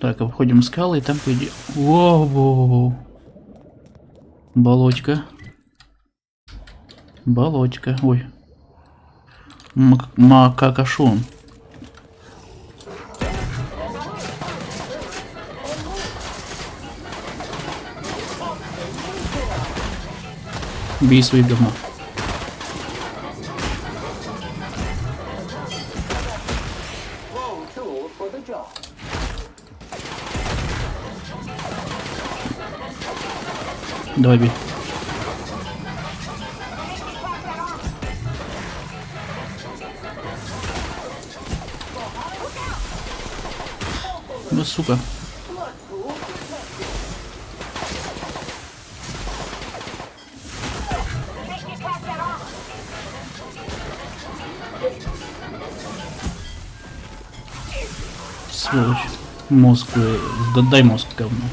Так, обходим скалы и там пойдем. Воу-воу-воу. Болотика. Болотика. Ой. Макакашон. Бей свои говно. Давай бей. Ну, сука. Сволочь. Мозг. Да дай мозг, говно.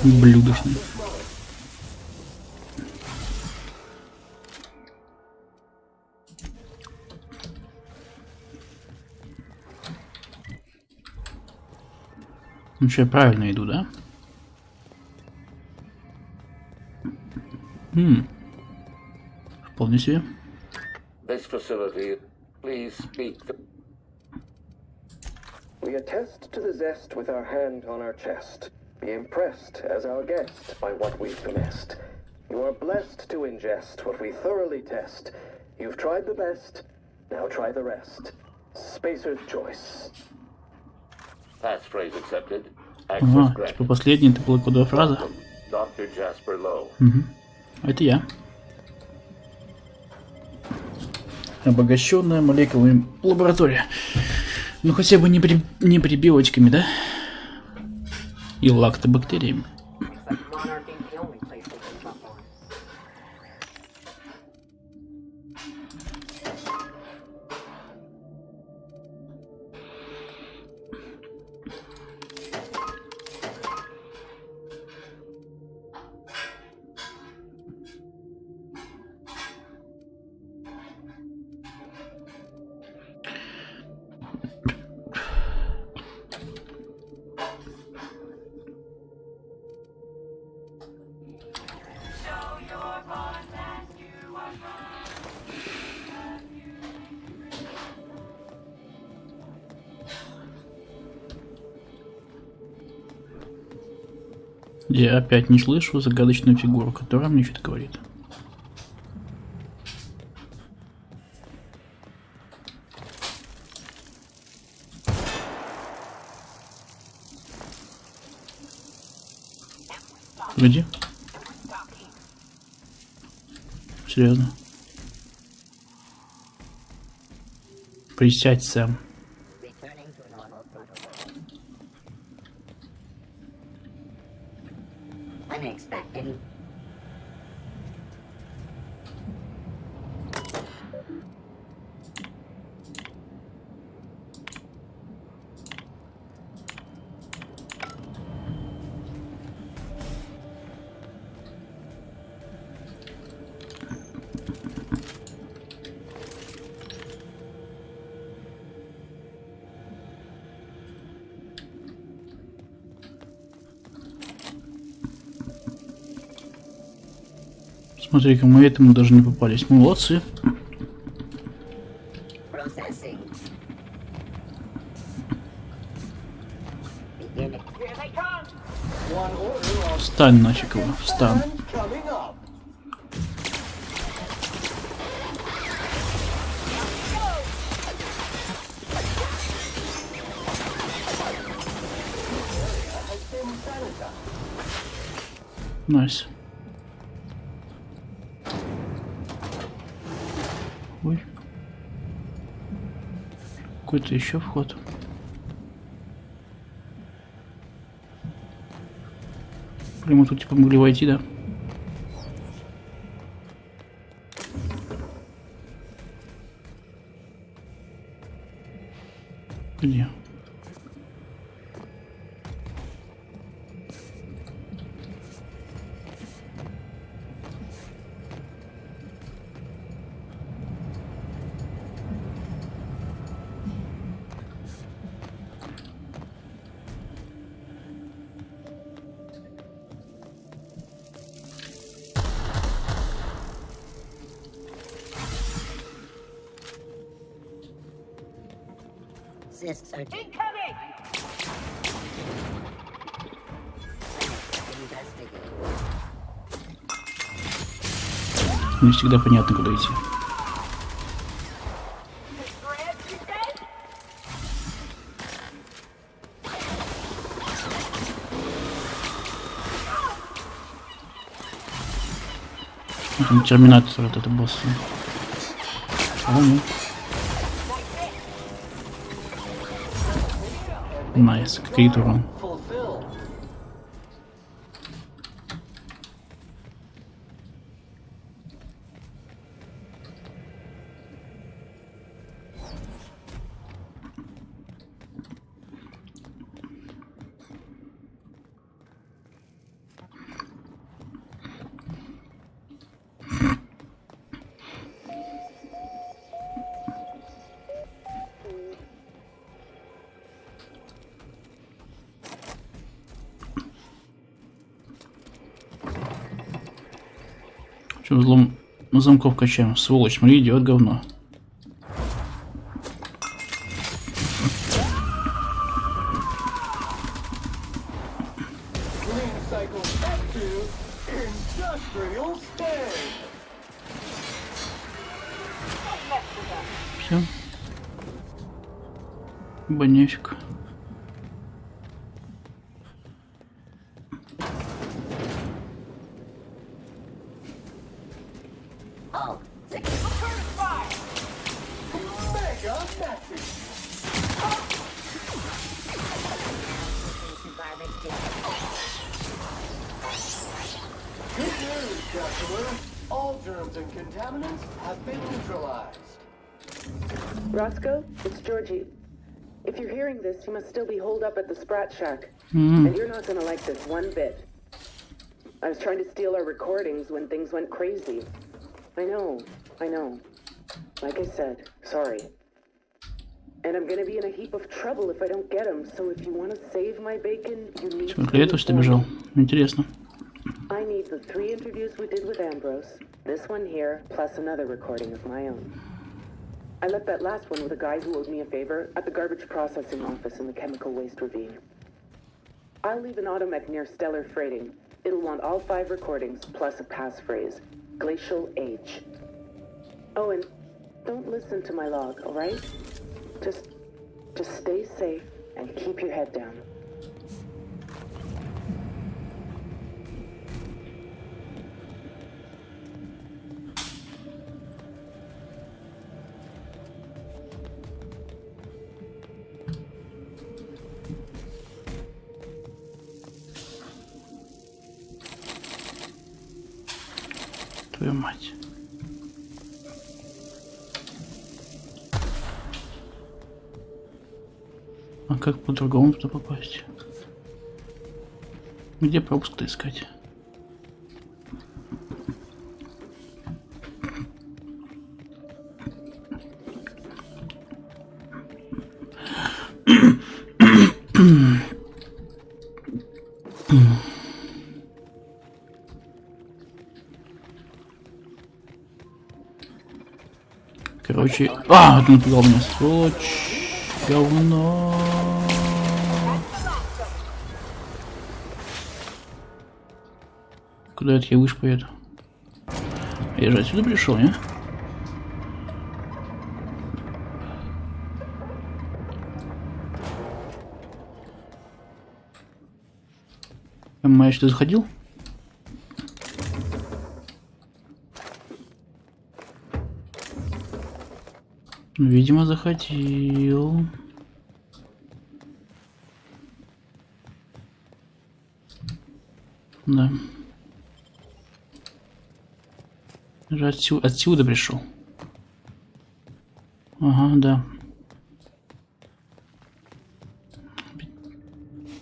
Блюдочный. Ну что, я правильно иду, да? Вполне себе. This facility, please speak the... We attest to the zest with our hand on our chest. Be impressed as our guest by what we've commenced. You are blessed to ingest what we thoroughly test. You've tried the best, now try the rest. Spacer's choice. Passphrase accepted. Ага, типа последняя, это была кодовая фраза. Dr. Jasper Lowe. Угу. Это я. Обогащенная молекулами лаборатория. Ну хотя бы не прибиотиками, да? И лактобактериями. Я опять не слышу загадочную фигуру, которая мне что-то говорит. Где? Серьезно? Присядь, Сэм. Смотри-ка, мы этому даже не попались. Молодцы. Встань нафиг его, встань. Найс. Ой. Какой-то еще вход. Блин, мы тут типа могли войти, да? Где? Incoming! Не всегда понятно, куда идти. Там терминатор, вот это босс. О, нет. Найс, крит урон. Что, взлом замков качаем? Сволочь, смотри, идет говно. Все. Нефиг. All germs and contaminants have been neutralized. Roscoe, it's Georgie. If you're hearing this, you must still be holed up at the Sprat Shack. And you're not gonna like this one bit. I was trying to steal our recordings when things went crazy. I know. Like I said, sorry. And I'm gonna be in a heap of trouble if I don't get them, so if you want to save my bacon, you need to... бежал. Интересно. I need the 3 interviews we did with Ambrose, this one here, plus another recording of my own. I left that last one with a guy who owed me a favor at the garbage processing office in the chemical waste ravine. I'll leave an automech near Stellar Freighting. It'll want all 5 recordings, plus a passphrase. Glacial Age. Oh, and don't listen to my log, alright? Just stay safe and keep your head down. Твою мать. А как по-другому туда попасть? Где пропуск-то искать? Короче... ты напугал меня, сволочь. Говно. Куда это я выше поеду? Я же отсюда пришел, не? Я что заходил? Видимо, заходил. Да. Отсюда пришел. Ага, да.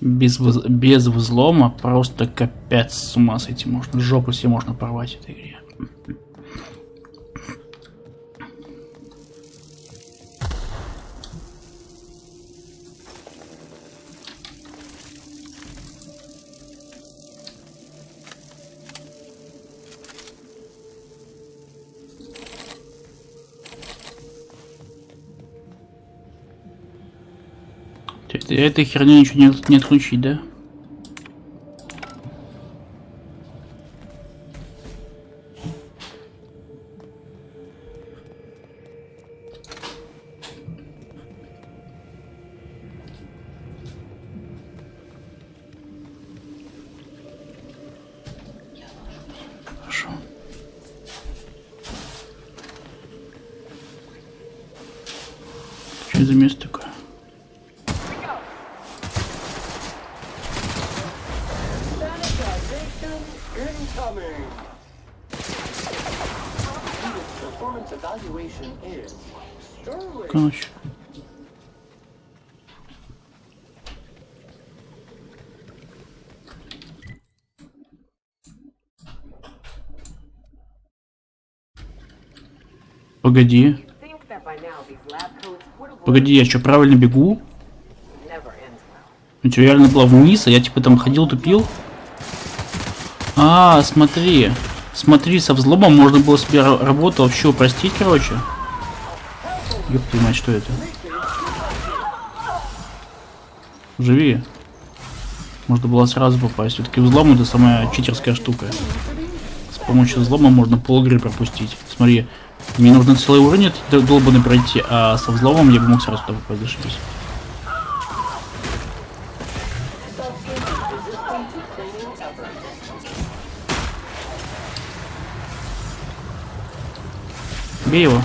Без взлома просто капец, с ума сойти можно. Жопу себе можно порвать в этой игре. Этой херней ничего не отключить, да? Хорошо. Что это за место такое? Короче. Погоди. Погоди, я что, правильно бегу? Ну что, реально была вниз, а я типа там ходил, тупил? Смотри. Смотри, со взломом можно было себе работу вообще упростить, короче. Ёб твою мать, что это? Живи. Можно было сразу попасть. Все-таки взлом это самая читерская штука. С помощью взлома можно полигры пропустить. Смотри, мне нужно целый уровень долбанный пройти, а со взломом я бы мог сразу туда попасть, зашибись. Бей его.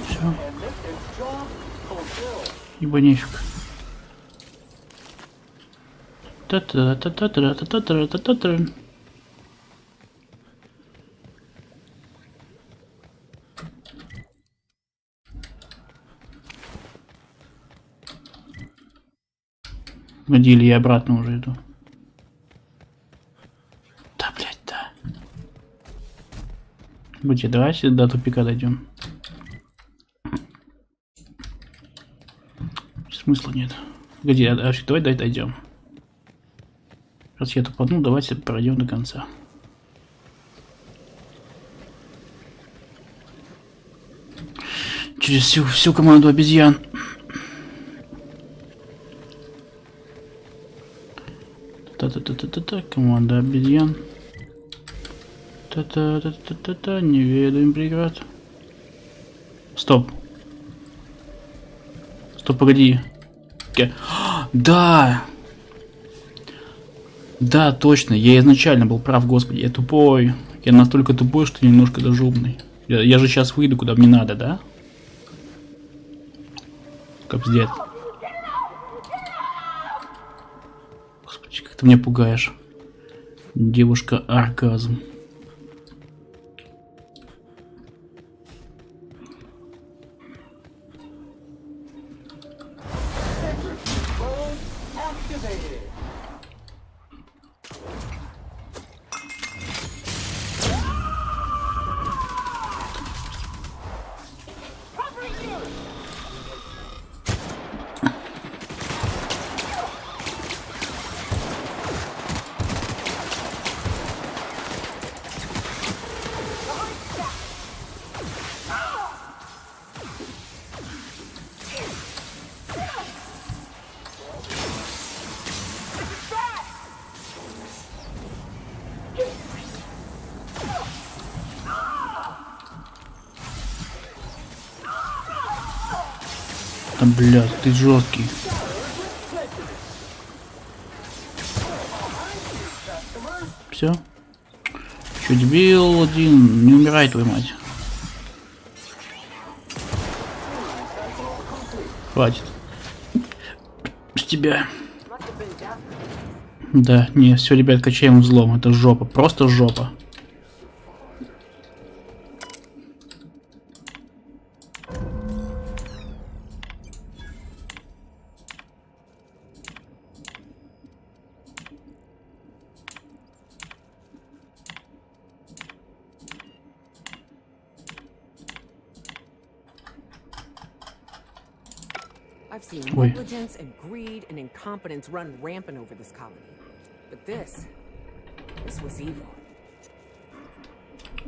Все. Ибо нефиг. Та-та-та-та-та-та-та-та-та-та. Или я обратно уже иду. Да, блядь, да. Будьте, давайте до тупика дойдем. Смысла нет. Погоди, давай дойдем. Раз я тупанул, давайте пройдем до конца. Через всю команду обезьян. Та-та-та-та-та-та, команда обезьян. Та-та-та-та-та-та, не ведаем преград. Стоп. Стоп, погоди. Да! Да, точно, я изначально был прав, господи, я тупой. Я настолько тупой, что немножко даже умный. Я же сейчас выйду, куда мне надо, да? Капздец. Господи, как ты меня пугаешь. Девушка-оргазм. Там, блядь, ты жесткий. Все. Че, дебил один? Не умирай, твою мать. Хватит. С тебя. Да, не, все, ребят, качаем взлом. Это жопа, просто жопа. I've seen negligence and greed and incompetence run rampant over this colony. But this was evil.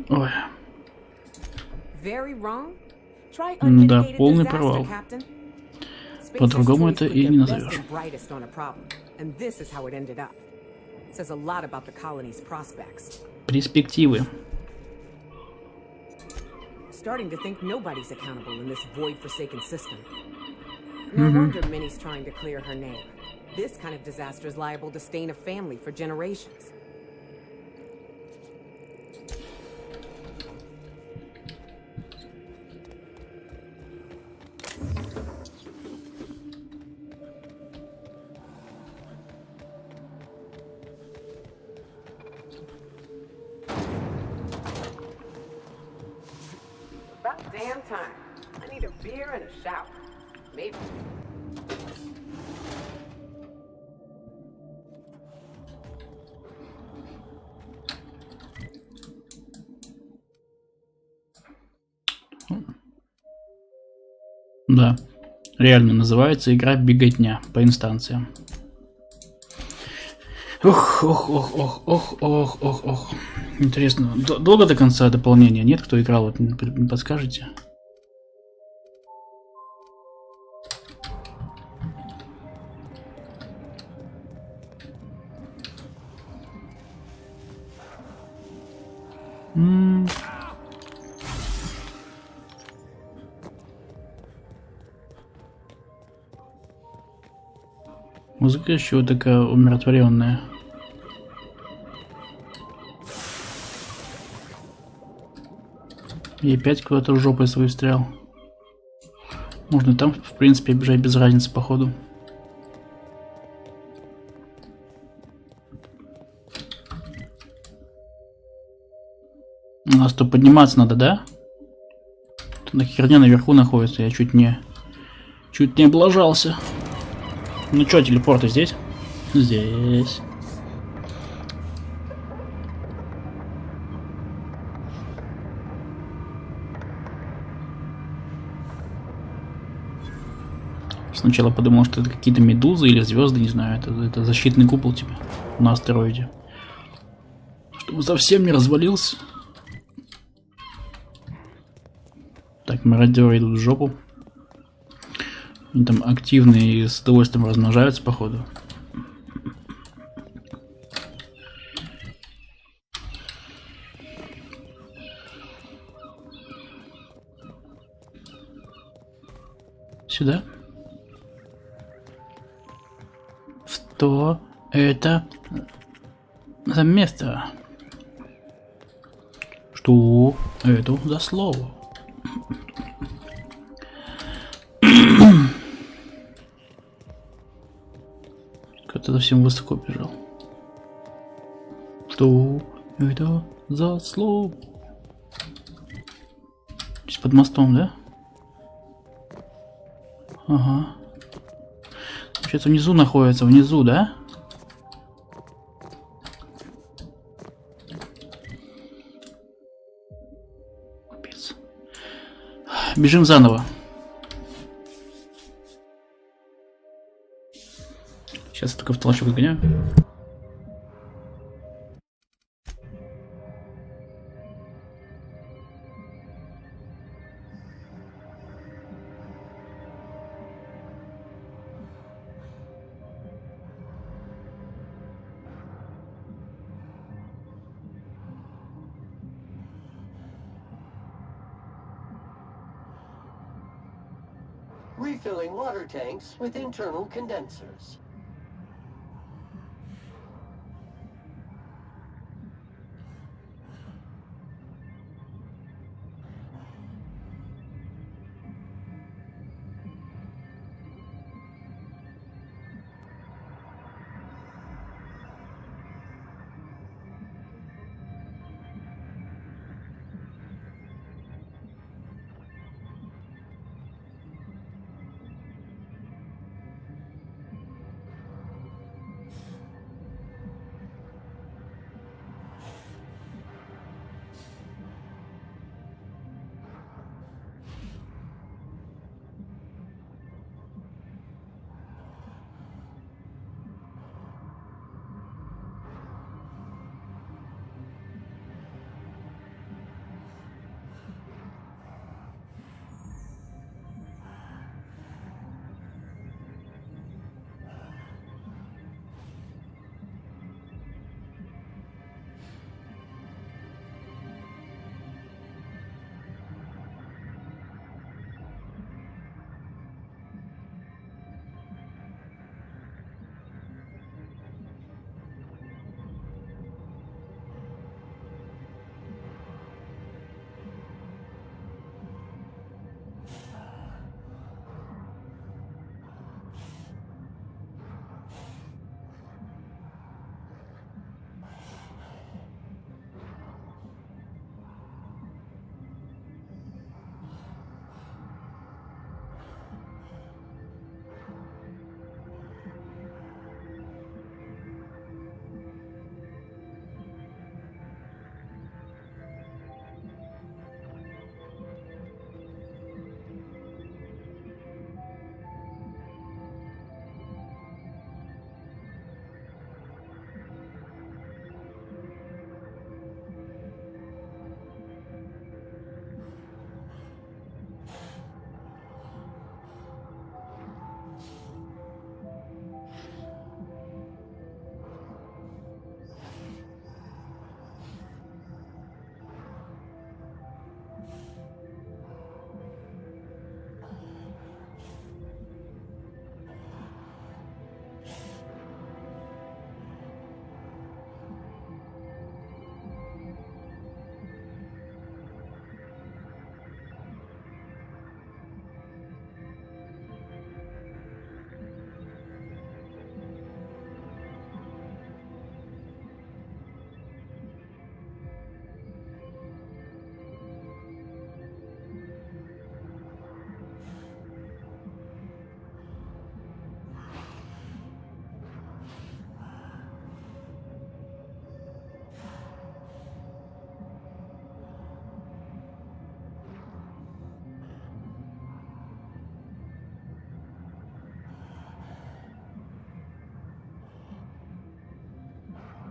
Ой. Very wrong? Try Да, полный провал. По-другому это и не назовешь. Перспективы. Starting to think nobody's accountable in this void-forsaken system. No wonder Minnie's trying to clear her name. This kind of disaster is liable to stain a family for generations. About damn time. I need a beer and a shower. Maybe. Да, реально называется игра «Беготня» по инстанциям. Ох. Интересно, долго до конца дополнения? Нет, кто играл, вот не подскажете? Музыка еще такая умиротворенная. И опять куда-то в жопу свою встрял. Можно там, в принципе, бежать без разницы, походу. У нас то подниматься надо, да? Тут на херня наверху находится, я чуть не облажался. Ну чё, телепорты здесь? Здесь. Сначала подумал, что это какие-то медузы или звезды, не знаю, это защитный купол типа на астероиде. Чтобы совсем не развалился. Так, мародеры идут в жопу. Они там активные и с удовольствием размножаются, походу. Сюда. Что это за место? Что это за слово? Как-то совсем высоко бежал. Что это за слово? Здесь под мостом, да? Ага. Получается, внизу находится, внизу, да? Капец. Бежим заново. Сейчас я только в толщу выгоняю. Refilling water tanks with internal condensers.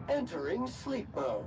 Entering sleep mode.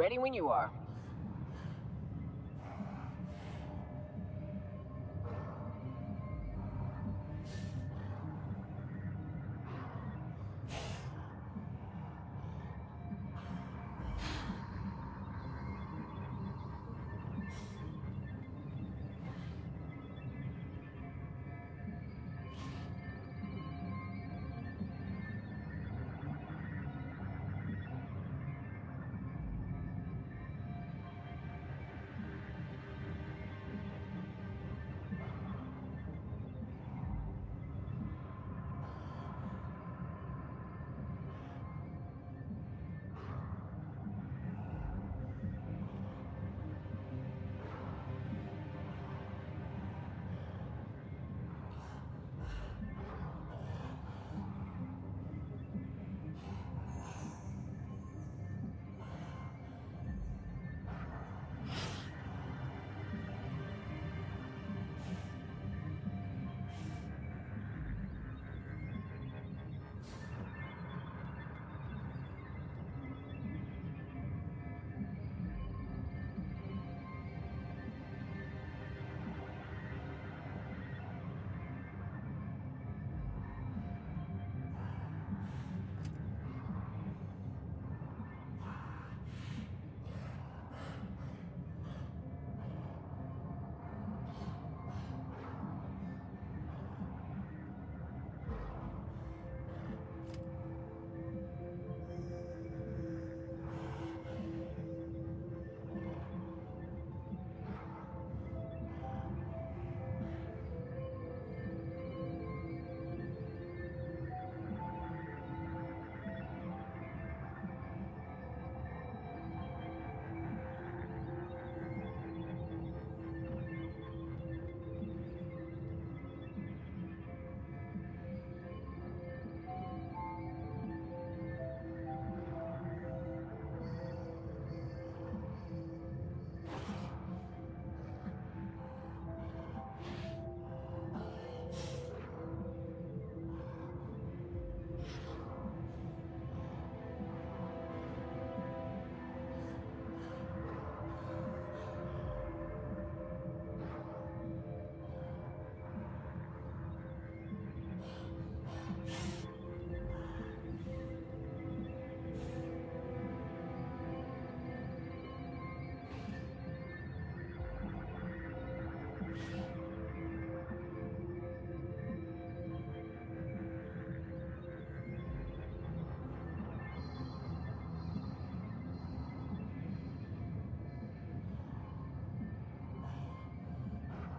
Ready when you are.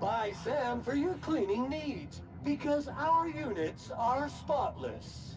Buy Sam for your cleaning needs, because our units are spotless.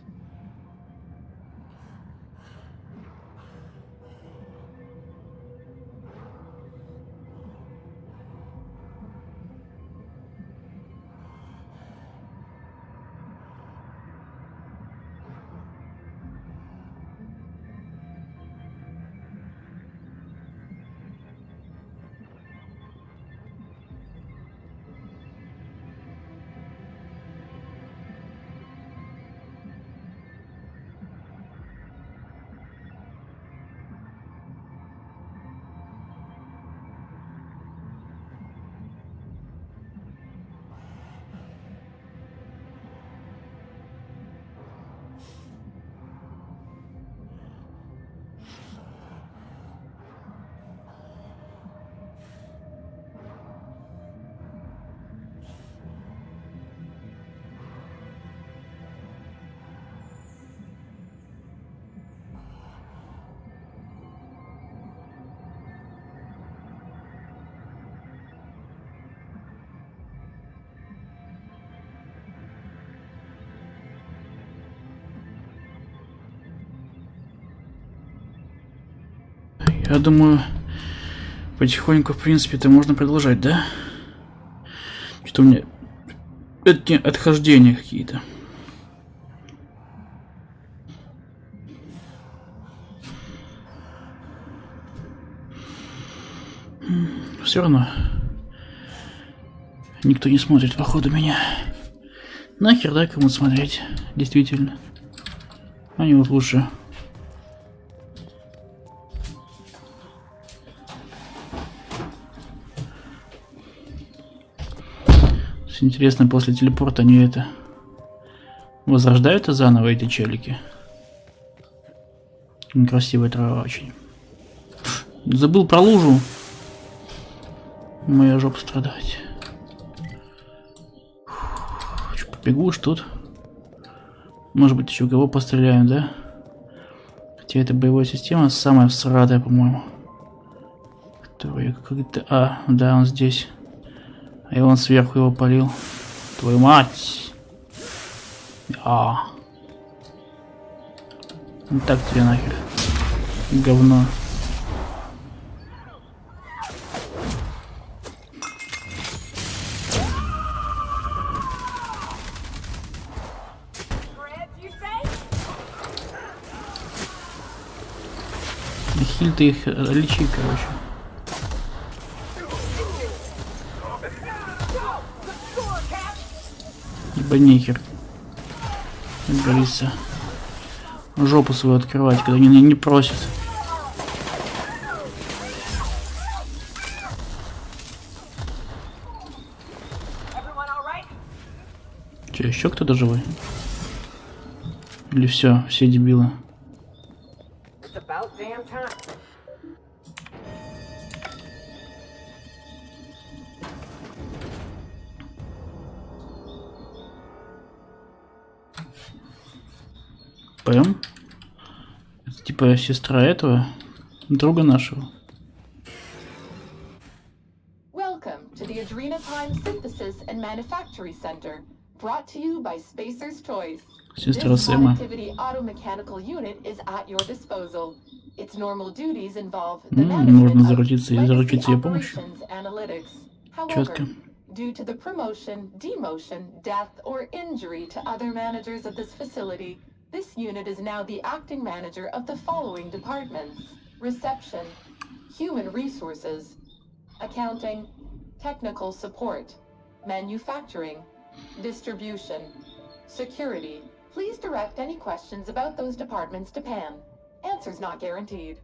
Я думаю, потихоньку, в принципе, это можно продолжать, да? Что у меня... Это отхождения какие-то. Все равно. Никто не смотрит, походу, меня. Нахер, да, кому смотреть? Действительно. Они вот лучше... Интересно, после телепорта они это возрождают заново, эти челики. Красивая трава очень. Забыл про лужу. Моя жопа страдать. Побегу уж тут. Может быть, еще кого постреляем, да? Хотя эта боевая система самая всратая, по-моему. Которая как-то... А, да, он здесь. И он сверху его полил. Твою мать! А. Ну так тебе нахер. Говно. Хиль ты их лечи, короче. Ибо нехер, как говорится, жопу свою открывать, когда не просят. Че, еще кто-то живой? Или все дебилы? Пэм? Это типа сестра этого, друга нашего. Welcome to the Adrenatime Synthesis and Manufactory Center, brought to you by Spacer's Choice. Сестра Сэма. This productivity automechanical unit is at your disposal. Its normal duties involve the management of legacy operations analytics. However, due to the promotion, demotion, death, or injury to other managers of this facility, this unit is now the acting manager of the following departments: reception, human resources, accounting, technical support, manufacturing, distribution, security. Please direct any questions about those departments to Pam. Answers not guaranteed.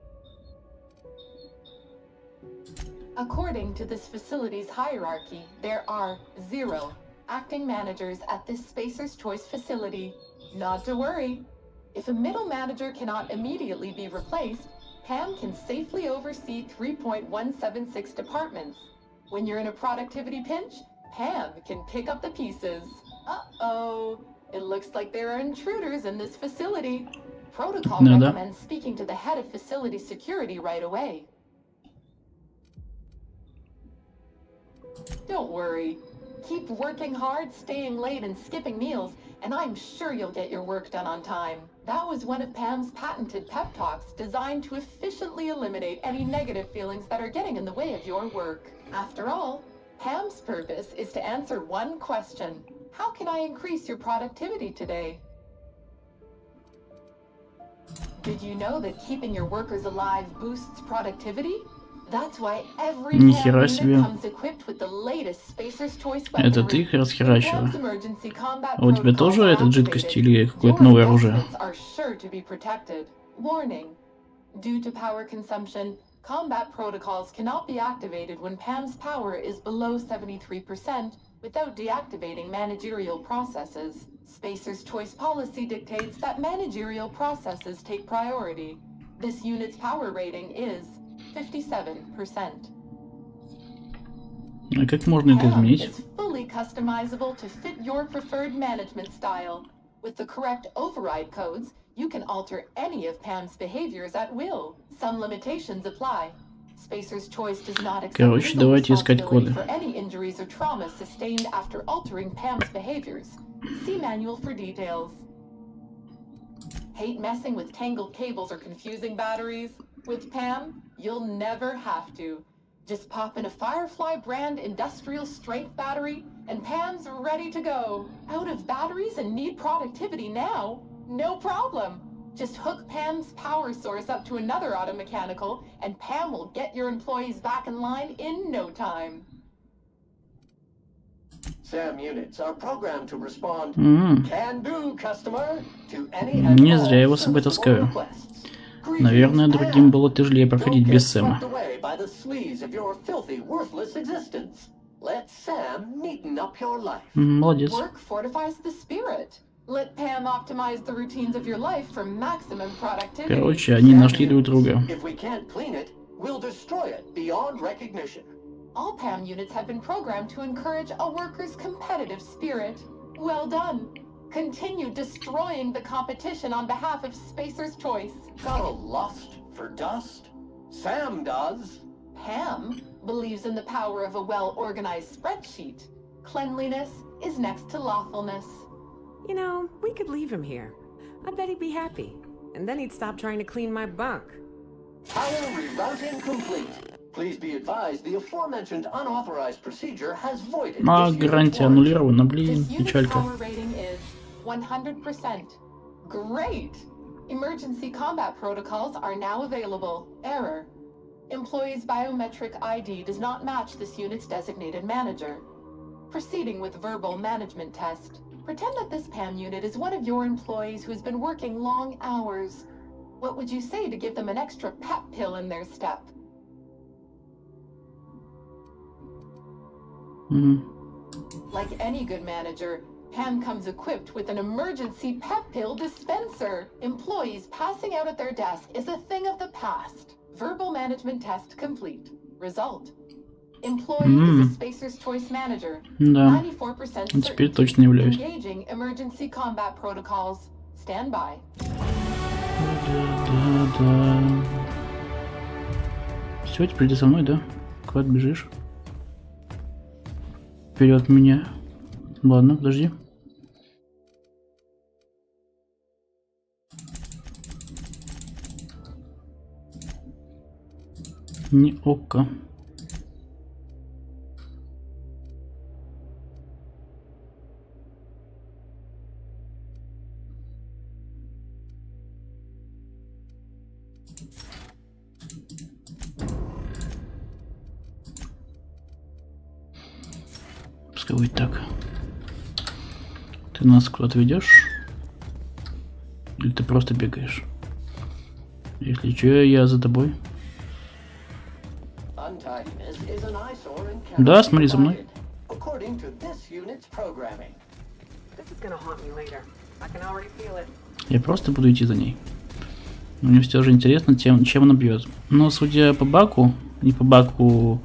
According to this facility's hierarchy, there are 0 acting managers at this Spacer's Choice facility. Not to worry. If a middle manager cannot immediately be replaced, Pam can safely oversee 3.176 departments. When you're in a productivity pinch, Pam can pick up the pieces. Uh-oh. It looks like there are intruders in this facility. Protocol recommends speaking to the head of facility security right away. Don't worry. Keep working hard, staying late, and skipping meals, and I'm sure you'll get your work done on time. That was one of Pam's patented pep talks designed to efficiently eliminate any negative feelings that are getting in the way of your work. After all, Pam's purpose is to answer one question. How can I increase your productivity today? Did you know that keeping your workers alive boosts productivity? That's why every Нихера себе. comes equipped with the latest Spacer's Choice weaponry. Это ты их расхерачила. Pam's emergency combat А у тебя тоже protocols эта жидкость activated. или какое-то новое оружие? Your investments are sure to be protected. Warning. Due to power consumption, combat protocols cannot be activated when Pam's power is below 73% without deactivating managerial processes. Spacer's Choice policy dictates that managerial processes take priority. This unit's power rating is 57%. А как можно это изменить? It's fully customizable to fit your preferred management style. With the correct override codes, you can alter any of Pam's behaviors at will. Some limitations apply. Spacer's Choice does not accept Короче, legal давайте искать коды. responsibility for any injuries or trauma sustained after altering Pam's behaviors. See manual for details. Hate messing with tangled cables or confusing batteries? With Pam, you'll never have to. Just pop in a Firefly brand industrial strength battery, and Pam's ready to go. Out of batteries and need productivity now? No problem. Just hook Pam's power source up to another auto mechanical, and Pam will get your employees back in line in no time. SAM units are programmed to respond can do, customer, to any Не зря я его с собой таскаю. Наверное, другим было тяжелее проходить без Сэма. Молодец. Work fortifies the spirit. Let Pam optimize the routines of your life for maximum productivity. Короче, они нашли друг друга. If we can't clean it, we'll destroy it beyond recognition. All PAM units have been programmed to encourage a worker's competitive spirit. Well done. Continue destroying the competition on behalf of Spacer's Choice. Got a lust for dust? Sam does. Pam believes in the power of a well-organized spreadsheet. Cleanliness is next to lawfulness. You know, we could leave him here. I bet he'd be happy. And then he'd stop trying to clean my bunk. Power rerouting complete. Please be advised, the aforementioned unauthorized procedure has voided. А, гарантия аннулирована, блин, печалька. Power rating is 100%. Great! Emergency combat protocols are now available. Error. Employee's biometric ID does not match this unit's designated manager. Proceeding with verbal management test. Pretend that this PAM unit is one of your employees who's been working long hours. What would you say to give them an extra pep pill in their step? Like any good manager, Pam comes equipped with an emergency pep pill dispenser. Employees passing out at their desk is a thing of the past. Verbal management test complete. Result. Employee is a Spacer's Choice manager. Да. 94% Теперь точно являюсь. engaging emergency combat protocols. Stand by. Да. Все, теперь ты со мной, да? Куда ты бежишь? Вперед меня. Ладно, подожди. Не око. Пускай будет так. Ты нас куда-то ведешь? Или ты просто бегаешь? Если что, я за тобой. Да, смотри за мной. Я просто буду идти за ней. Мне все же интересно, чем она бьет. Но судя по баку, не по баку,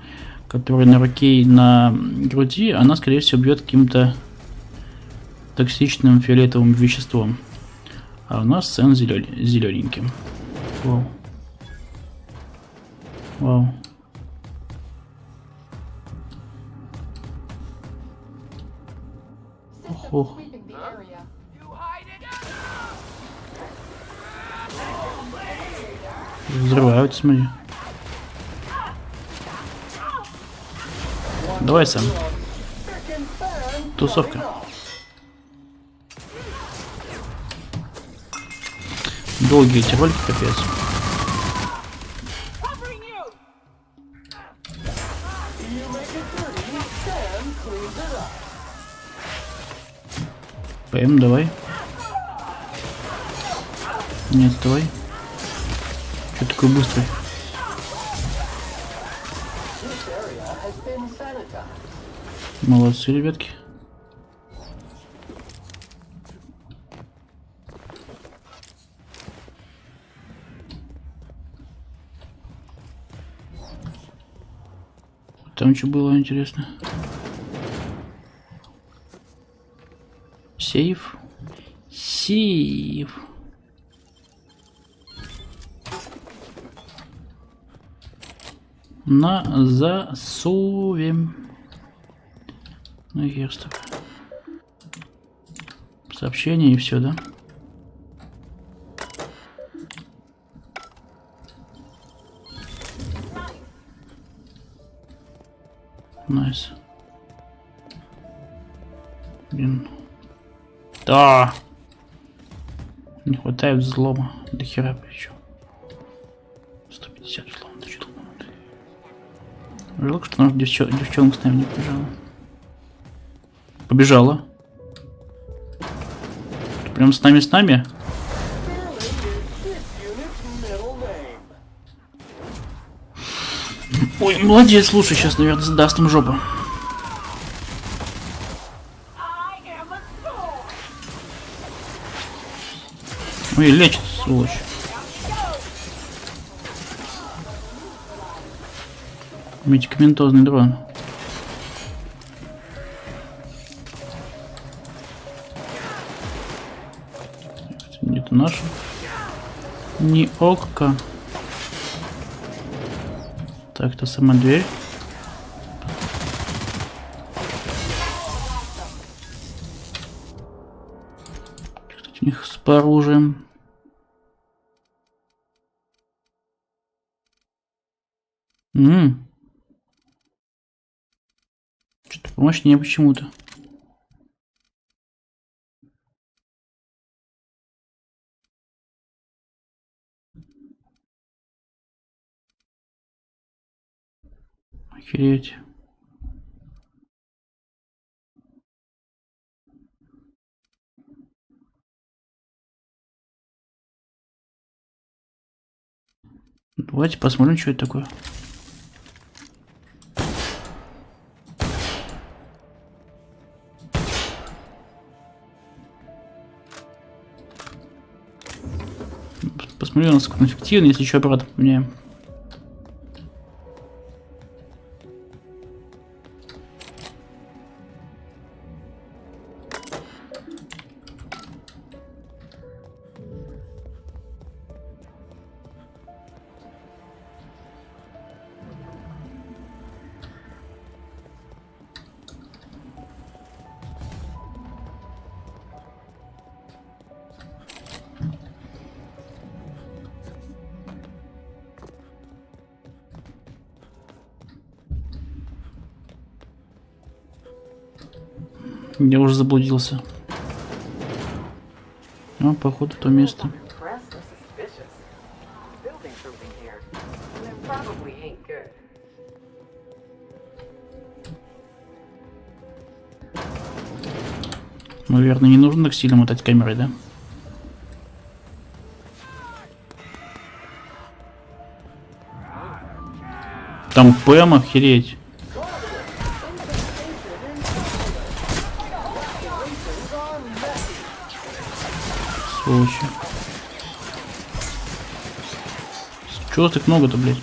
который на руке и на груди, она, скорее всего, бьет каким-то токсичным фиолетовым веществом. А у нас сцен зелененьким. Вау. Вау. Взрываются, смотри. Давай сам. Тусовка. Долгие эти ролики, капец. ПМ, давай. Нет, давай. Что такой быстрый? Молодцы, ребятки. Там что было интересно? Сейф. Сейф. На засове. Ну и стоп. Сообщение и все, да? Найс. Блин. Да. Не хватает взлома. До хера причем. 150 взлома. Да что тут? Жалко, что наша девчонка с нами не побежала. Побежала. Прям с нами. Ой, молодец, слушай, сейчас, наверное, даст им жопу. Ой, лечит, сволочь. Медикаментозный дрон. Это наш. Не окко. Так, это сама дверь. Что у них с оружием? Что-то помощнее почему-то. Охереть. Давайте посмотрим, что это такое. Посмотрим, насколько он эффективен, если еще аппарат поменяем. Я уже заблудился. А, походу, то место. Наверное, не нужно так сильно мотать камерой, да? Там ПМ, охереть. Сволочи. Чего так много-то, блядь?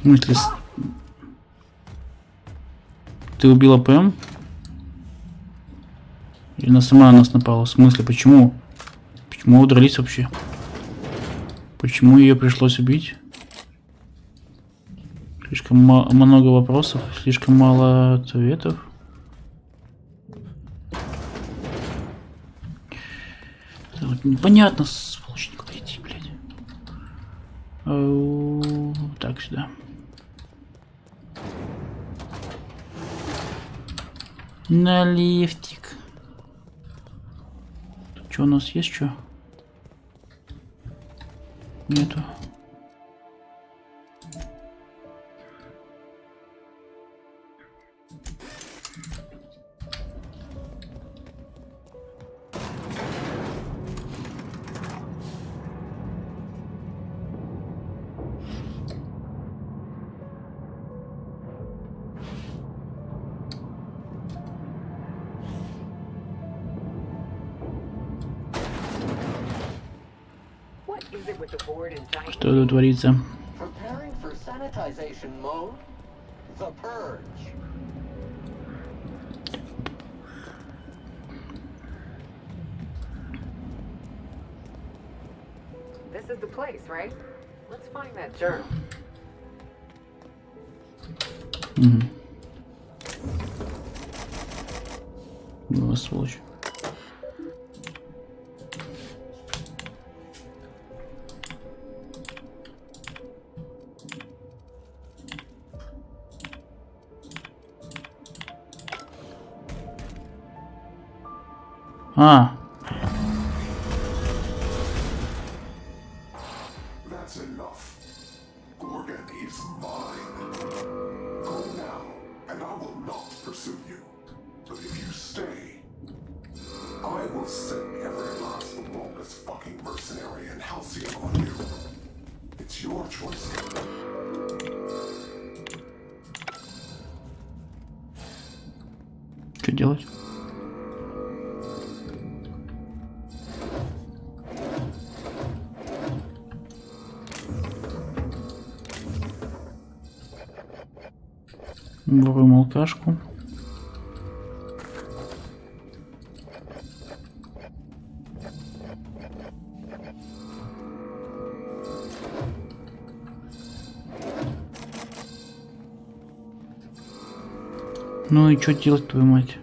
В смысле? Ты убила Пэм? Или она сама на нас напала? В смысле, почему? Почему вы дрались вообще? Почему ее пришлось убить? Слишком много вопросов, слишком мало ответов. Вот непонятно, сволочь, никуда идти, блядь. Так, сюда. На лифтик. Что у нас есть, что? Нету. Что тут творится? Preparing for sanitization mode. The purge. This is the place, right? Let's find that journal. Ну, сволочь. А. That's enough. Gorgon is mine. Go now, and I will not pursue you. But if you stay, I will send every last longest fucking mercenary in Halcyon on you. It's your choice. Что делать? Воруем алкашку. Ну и что делать, твою мать?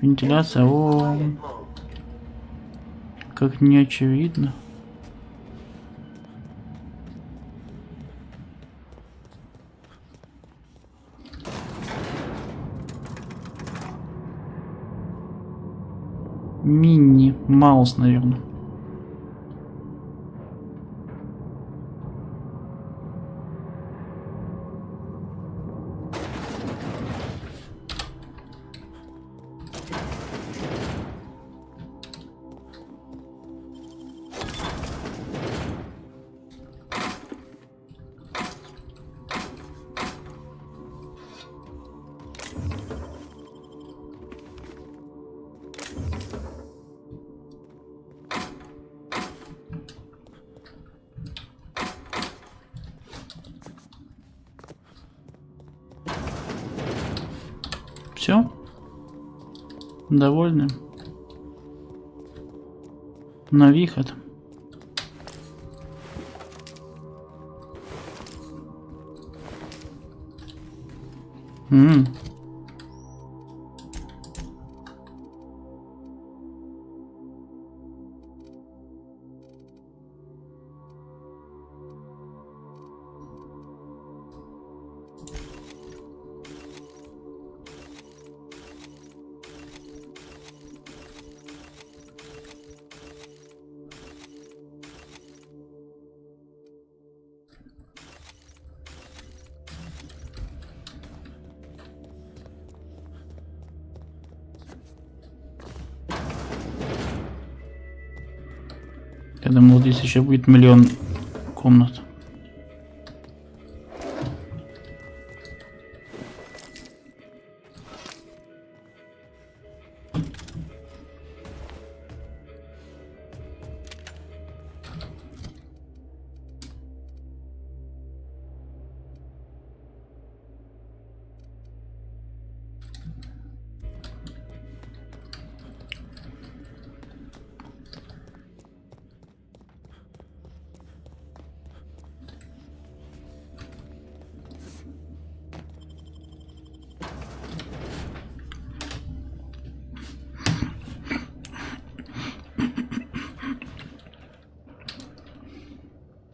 Вентиляция, о, как не очевидно. Мини маус, наверное. Все? Довольны? На выход. Я думал, здесь еще будет миллион комнат.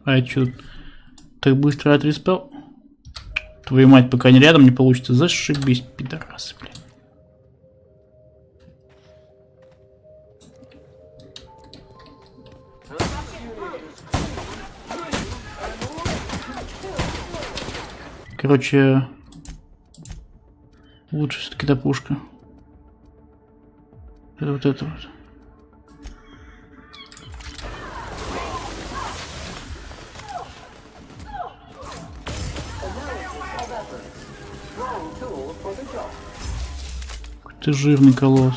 А чё, так быстро отреспал? Твою мать, пока не рядом не получится. Зашибись, пидорасы, блин. Короче, лучше все-таки эта пушка. Это вот это вот. Ты жирный колосс.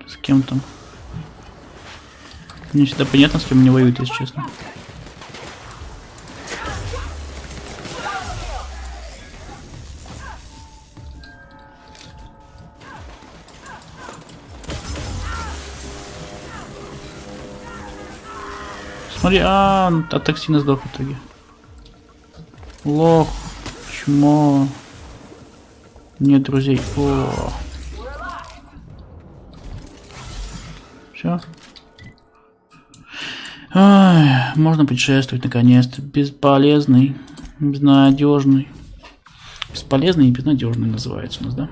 С кем там? Не всегда понятно, с кем не воюют, если честно. Смотри, от токсина сдох в итоге. Лох, чмо. Нет друзей. О. Все. Ай, можно путешествовать наконец-то. Бесполезный, безнадежный. Бесполезный и безнадежный называется у нас, да?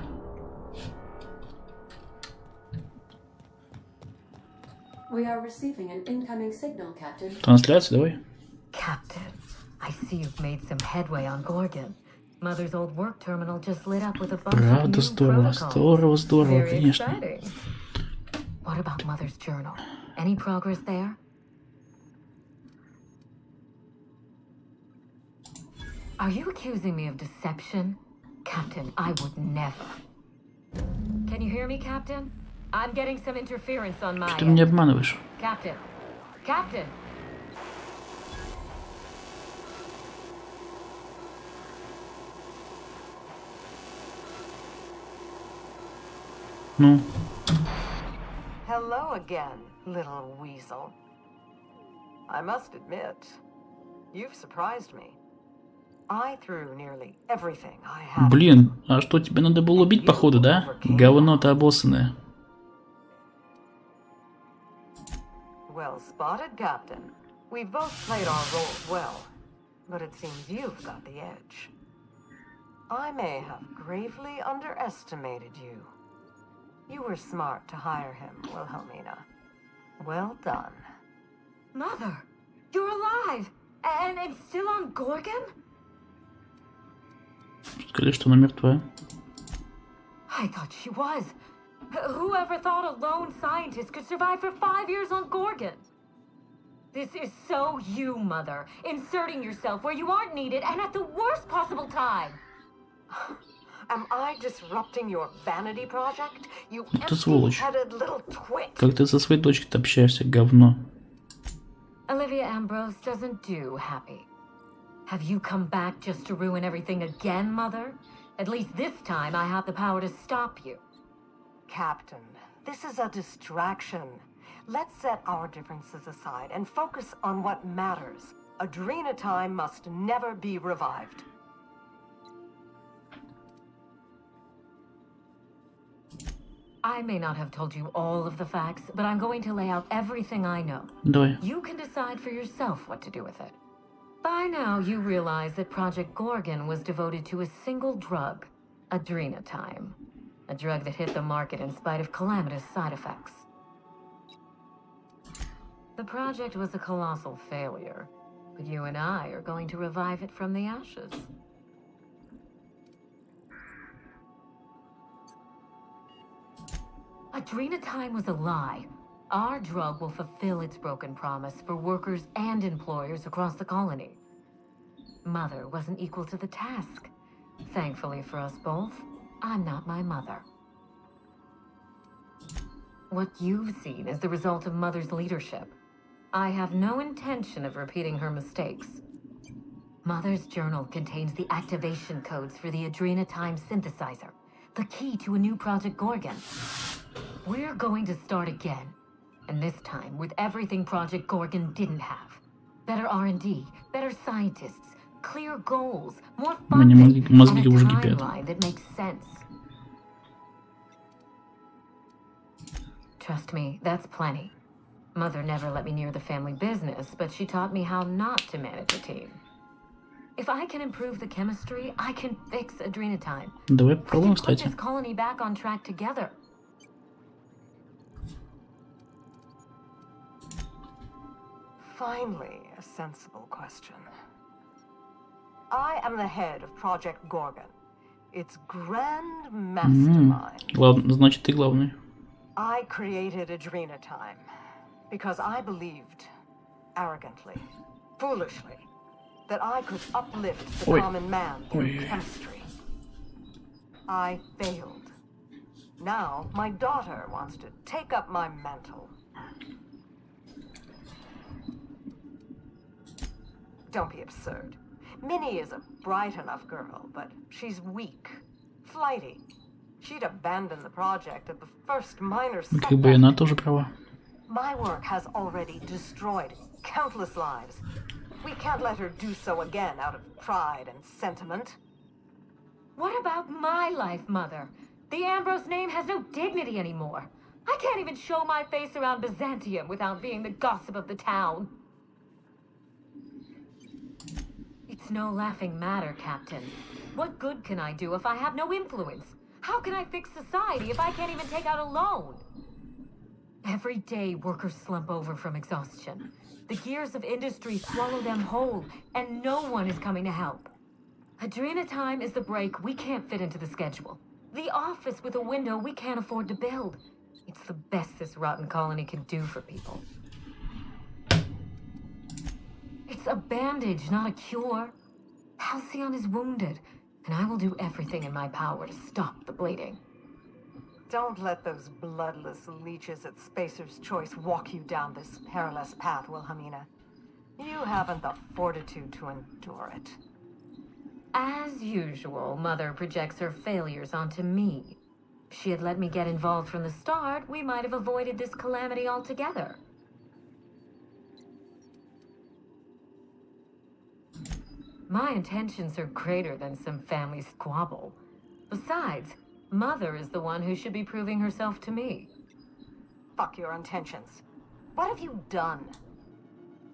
Трансляция, давай. I see you've made some headway on Gorgon. Mother's old work terminal just lit up with a bunch Правда, of new здорово, protocols. здорово, Very конечно. exciting. What about Mother's journal? Any progress there? Are you accusing me of deception? Captain, I would never. Can you hear me, Captain? I'm getting some interference on my Что ты меня обманываешь? Captain. Captain. Ну. Hello again, little weasel. I must admit, you've surprised me. I threw nearly everything I had. Блин, а что, тебе надо было убить, походу, да? Говно-то обоссанное. Well spotted, Captain. We've both played our roles well, but it seems you've got the edge. I may have gravely underestimated you. You were smart to hire him, Wilhelmina. Well done. Mother, you're alive and still on Gorgon? Сказали, что она мертвая. I thought she was. Whoever thought a lone scientist could survive for 5 years on Gorgon? This is so you, Mother, inserting yourself where you aren't needed and at the worst possible time. Am I disrupting your vanity project? You Ты сволочь. empty-headed little twit. Как ты со своей дочкой-то общаешься, говно? Olivia Ambrose doesn't do happy. Have you come back just to ruin everything again, Mother? At least this time I have the power to stop you. Captain, this is a distraction. Let's set our differences aside and focus on what matters. Adrena time must never be revived. I may not have told you all of the facts, but I'm going to lay out everything I know. Давай. You can decide for yourself what to do with it. By now, you realize that Project Gorgon was devoted to a single drug, adrenatime. A drug that hit the market in spite of calamitous side effects. The project was a colossal failure, but you and I are going to revive it from the ashes. Adrenatime was a lie. Our drug will fulfill its broken promise for workers and employers across the colony. Mother wasn't equal to the task. Thankfully for us both, I'm not my mother. What you've seen is the result of Mother's leadership. I have no intention of repeating her mistakes. Mother's journal contains the activation codes for the Adrenatime synthesizer, the key to a new Project Gorgon. We're going to start again, and this time with everything Project Gorgon didn't have. Better R&D, better scientists, clear goals, more funding, and a timeline that makes sense. Trust me, that's plenty. Mother never let me near the family business, but she taught me how not to manage a team. If I can improve the chemistry, I can fix Adrenatime. Давай попробуем, Put кстати. this colony back on track together. Finally, a sensible question. I am the head of Project Gorgon, its grand mastermind. Значит, ты главный. I created Adrenatime because I believed, arrogantly, foolishly, that I could uplift the common man through chemistry. I failed. Now, my daughter wants to take up my mantle. Don't be absurd. Minnie is a bright enough girl, but she's weak, flighty. She'd abandon the project at the first minor setback. Как бы она тоже права. My work has already destroyed countless lives. We can't let her do so again out of pride and sentiment. What about my life, Mother? The Ambrose name has no dignity anymore. I can't even show my face around Byzantium without being the gossip of the town. It's no laughing matter, Captain. What good can I do if I have no influence? How can I fix society if I can't even take out a loan? Every day, workers slump over from exhaustion. The gears of industry swallow them whole, and no one is coming to help. Adrenatime is the break we can't fit into the schedule. The office with a window we can't afford to build. It's the best this rotten colony can do for people. It's a bandage, not a cure. Halcyon is wounded, and I will do everything in my power to stop the bleeding. Don't let those bloodless leeches at Spacer's Choice walk you down this perilous path, Wilhelmina. You haven't the fortitude to endure it. As usual, Mother projects her failures onto me. If she had let me get involved from the start, we might have avoided this calamity altogether. My intentions are greater than some family squabble. Besides, Mother is the one who should be proving herself to me. Fuck your intentions. What have you done?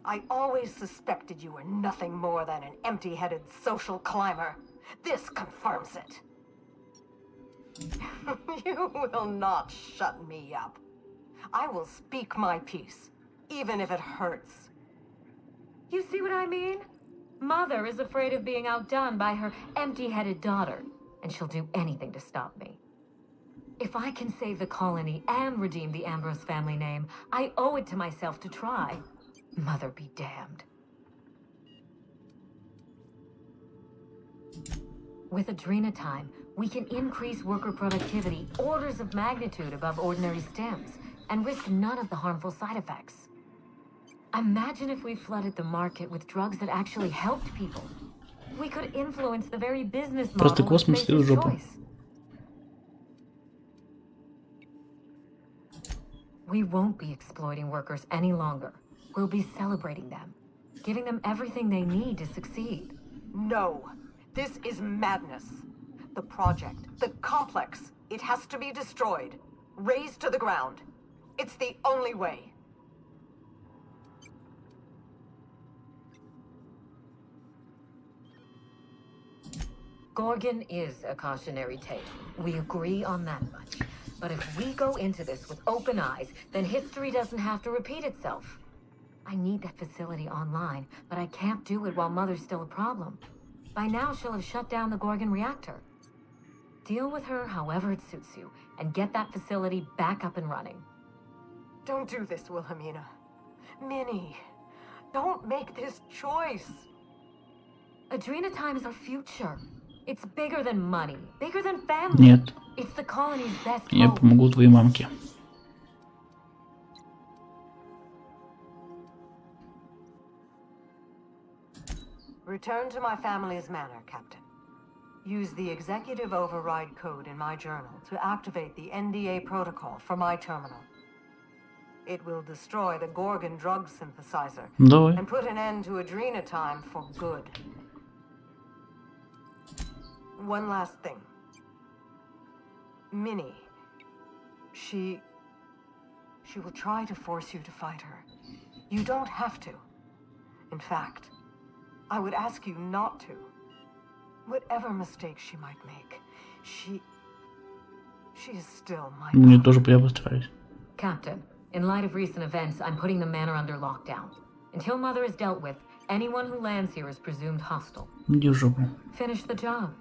I always suspected you were nothing more than an empty-headed social climber. This confirms it. You will not shut me up. I will speak my piece, even if it hurts. You see what I mean? Mother is afraid of being outdone by her empty-headed daughter, and she'll do anything to stop me. If I can save the colony and redeem the Ambrose family name, I owe it to myself to try. Mother be damned. With Adrenatime, we can increase worker productivity orders of magnitude above ordinary stems and risk none of the harmful side effects. Imagine if we flooded the market with drugs that actually helped people. We could influence the very business model of Spacer's Choice. We won't be exploiting workers any longer. We'll be celebrating them, giving them everything they need to succeed. No, this is madness. The project, the complex, it has to be destroyed, razed to the ground. It's the only way. Gorgon is a cautionary tale. We agree on that much. But if we go into this with open eyes, then history doesn't have to repeat itself. I need that facility online, but I can't do it while Mother's still a problem. By now, she'll have shut down the Gorgon reactor. Deal with her however it suits you, and get that facility back up and running. Don't do this, Wilhelmina. Minnie, don't make this choice. Adrena Time is our future. It's bigger than money, bigger than family. Нет. It's the colony's best Я hope. помогу твоей мамке. Return to my family's manor, Captain. Use the executive override code in my journal to activate the NDA protocol for my terminal. It will destroy the Gorgon drug synthesizer Давай. and put an end to Adrena Time for good. One last thing. Minnie. She will try to force you to fight her. You don't have to. In fact, I would ask you not to. Whatever mistakes she might make, she is still my Мне тоже я постараюсь. Captain, in light of recent events, I'm putting the manor under lockdown. Until Mother is dealt with, anyone who lands here is presumed hostile. Иди в жопу. Finish the job.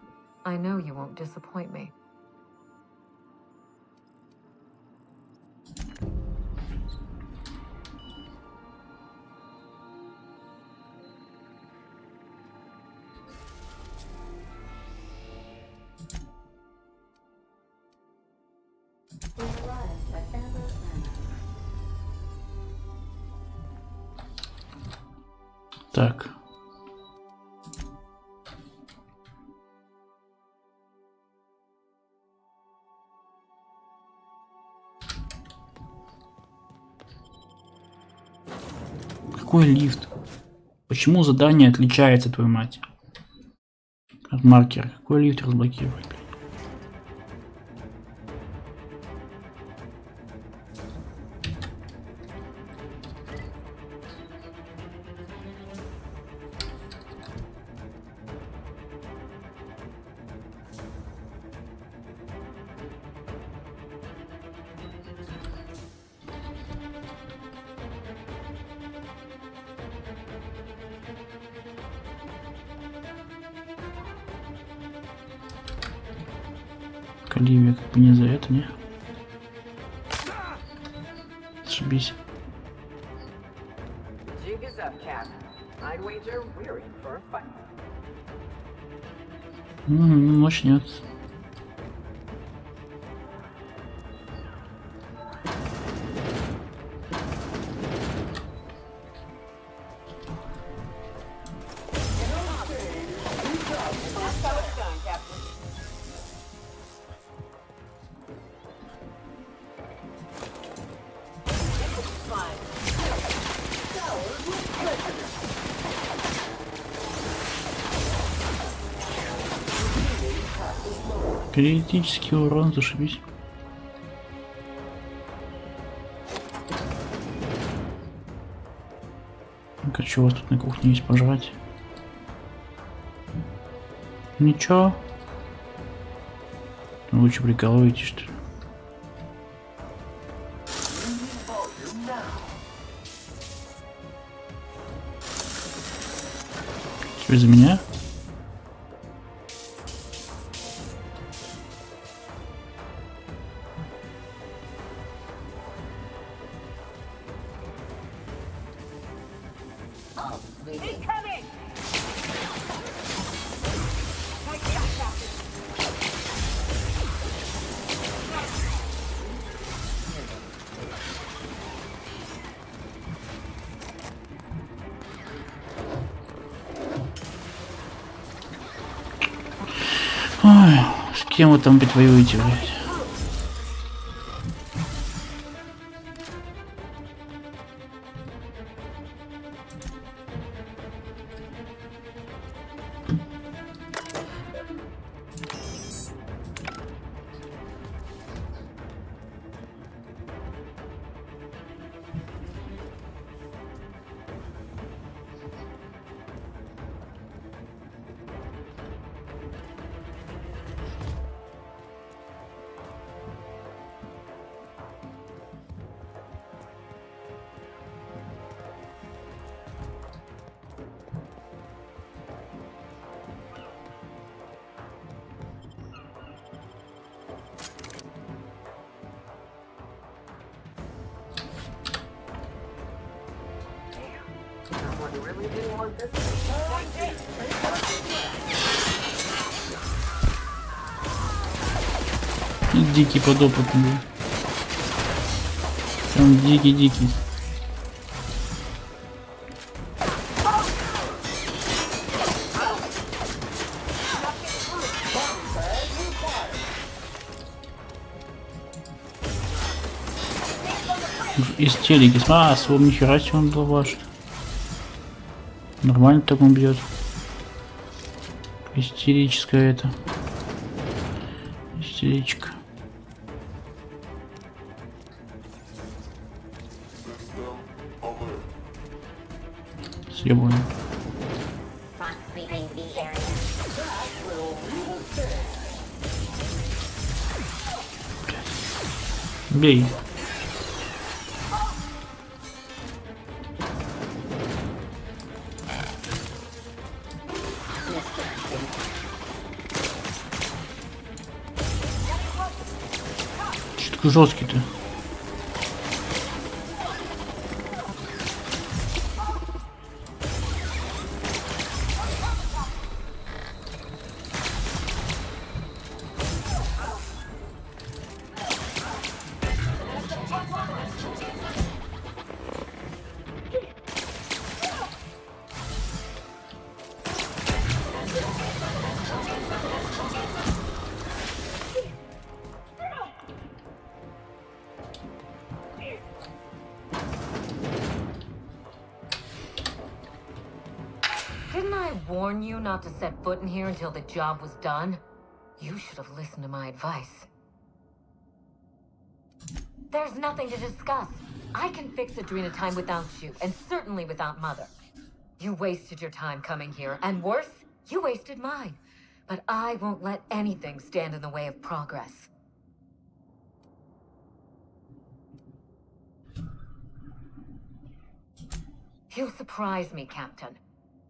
I know you won't disappoint me. Так. Какой лифт? Почему задание отличается, твою мать? От маркера. Какой лифт разблокировать? Оливия как бы не за это, не? Сшибись. Начнется. Критический урон, зашибись. Ну-ка, что у вас тут на кухне есть пожрать? Ничего. Вы что, прикалываетесь, что ли? Что, из-за меня? Ой, с кем вы там опять воюете, блядь? Дикий подопытный. Прям дикий. Истерики. Свой нихера себе он был ваш. Нормально так он бьет. Истерическая это. Истеричка. Съебано. Бей. Что такой жесткий-то? Warn you not to set foot in here until the job was done? You should have listened to my advice. There's nothing to discuss. I can fix Adrena time without you, and certainly without Mother. You wasted your time coming here, and worse, you wasted mine. But I won't let anything stand in the way of progress. You surprise me, Captain.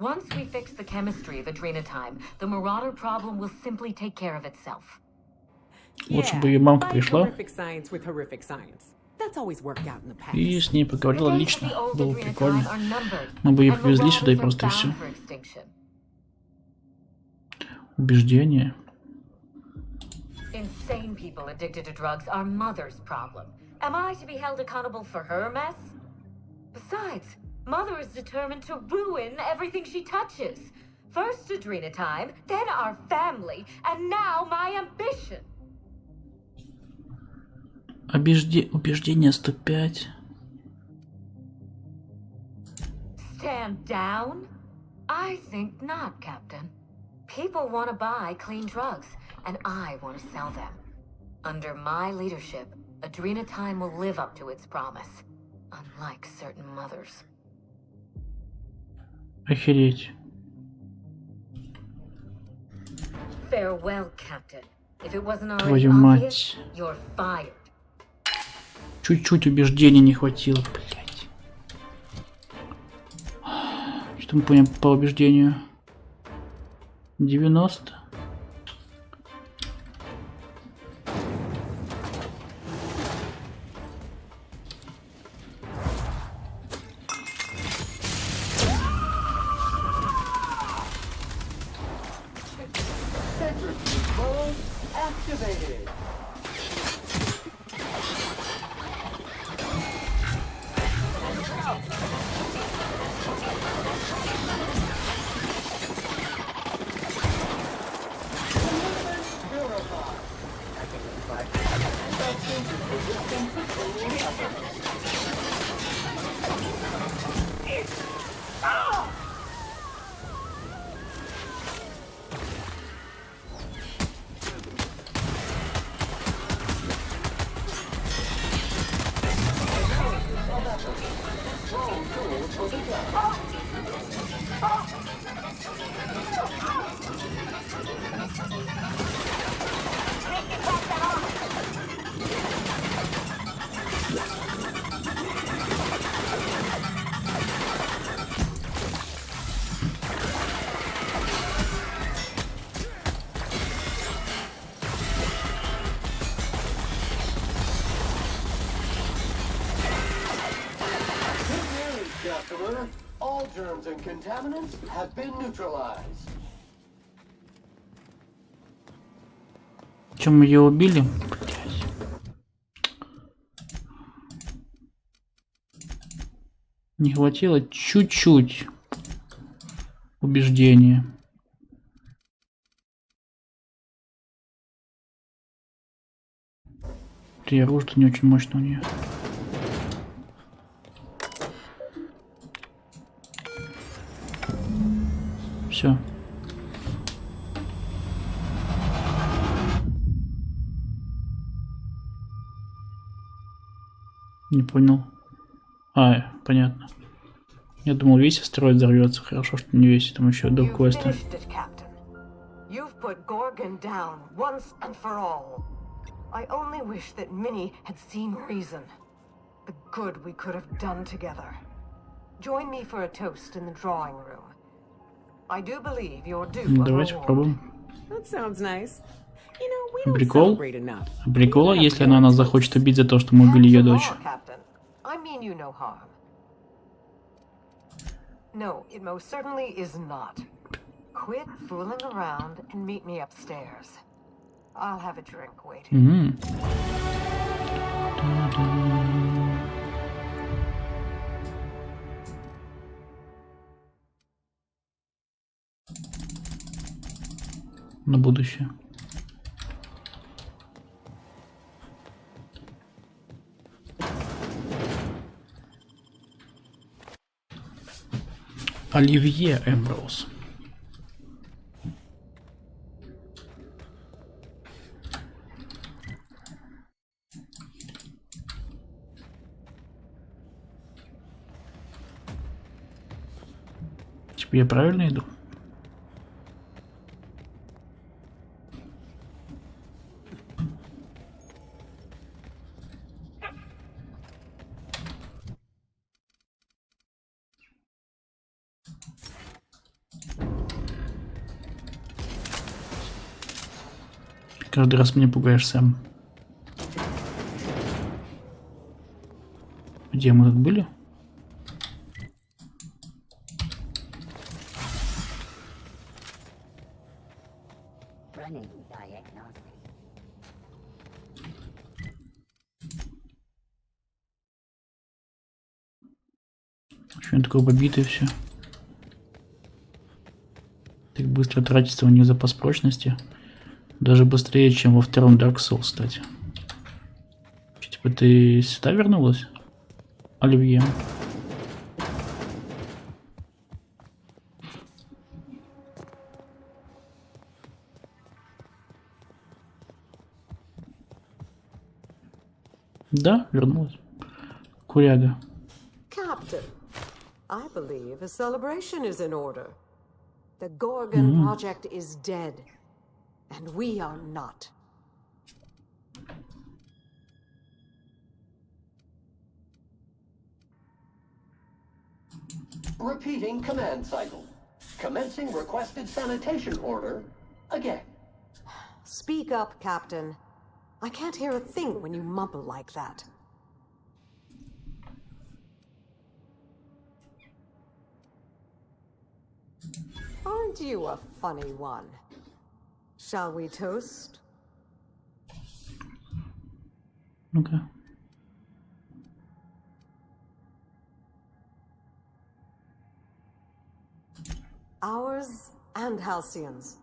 Once we fix the chemistry of Adrena time, the Marauder problem will simply take care of itself. Лучше бы ее мамка пришла и с ней поговорила лично. Было прикольно. Мы бы ее привезли сюда и просто все. Убеждение. Insane people addicted to drugs are Mother's problem. Am I to be held accountable for her mess? Besides, Mother is determined to ruin everything she touches. First Adrena time, then our family, and now my ambition. Убеждение 105. Stand down? I think not, Captain. People want to buy clean drugs, and I want to sell them. Under my leadership, Adrena time will live up to its promise, unlike certain mothers. Охереть. Farewell, Captain. If it wasn't already Твою obvious, мать. you're fired. Чуть-чуть убеждений не хватило, блять. Что мы поняли по убеждению? 90. Activated. Germs and contaminants have been neutralized. Чем мы ее убили? Не хватило чуть-чуть убеждения. И оружие не очень мощно у нее. Все. Не понял. Понятно. Я думал, весь астероид взорвется. Хорошо, что не весь. Там еще до квеста. You've put Gorgon down once and for all. I only wish that Minnie had seen reason. The good we could have done together. Join me for a toast in the drawing room. I do believe you're due a Давайте попробуем. That sounds nice. You know, we don't Прикол? celebrate enough. Прикола, если она нас захочет убить за то, что мы убили ее дочь. I mean you no harm. No, it most certainly is not. Quit fooling around and meet me upstairs. I'll have a drink waiting. На будущее. Оливье Эмброуз. Типа я правильно иду? Каждый раз меня пугаешь сам. Где мы тут были? Почему такое побитое все? Так быстро тратится у них запас прочности. Даже быстрее, чем во втором Dark Souls, кстати. Типа ты сюда вернулась? Оливье. Да, вернулась. Куряга. Captain, I believe a celebration is in order. The Gorgon project is dead. And we are not. Repeating command cycle. Commencing requested sanitation order again. Speak up, Captain. I can't hear a thing when you mumble like that. Aren't you a funny one? Shall we toast? Okay. Ours and Halcyon's.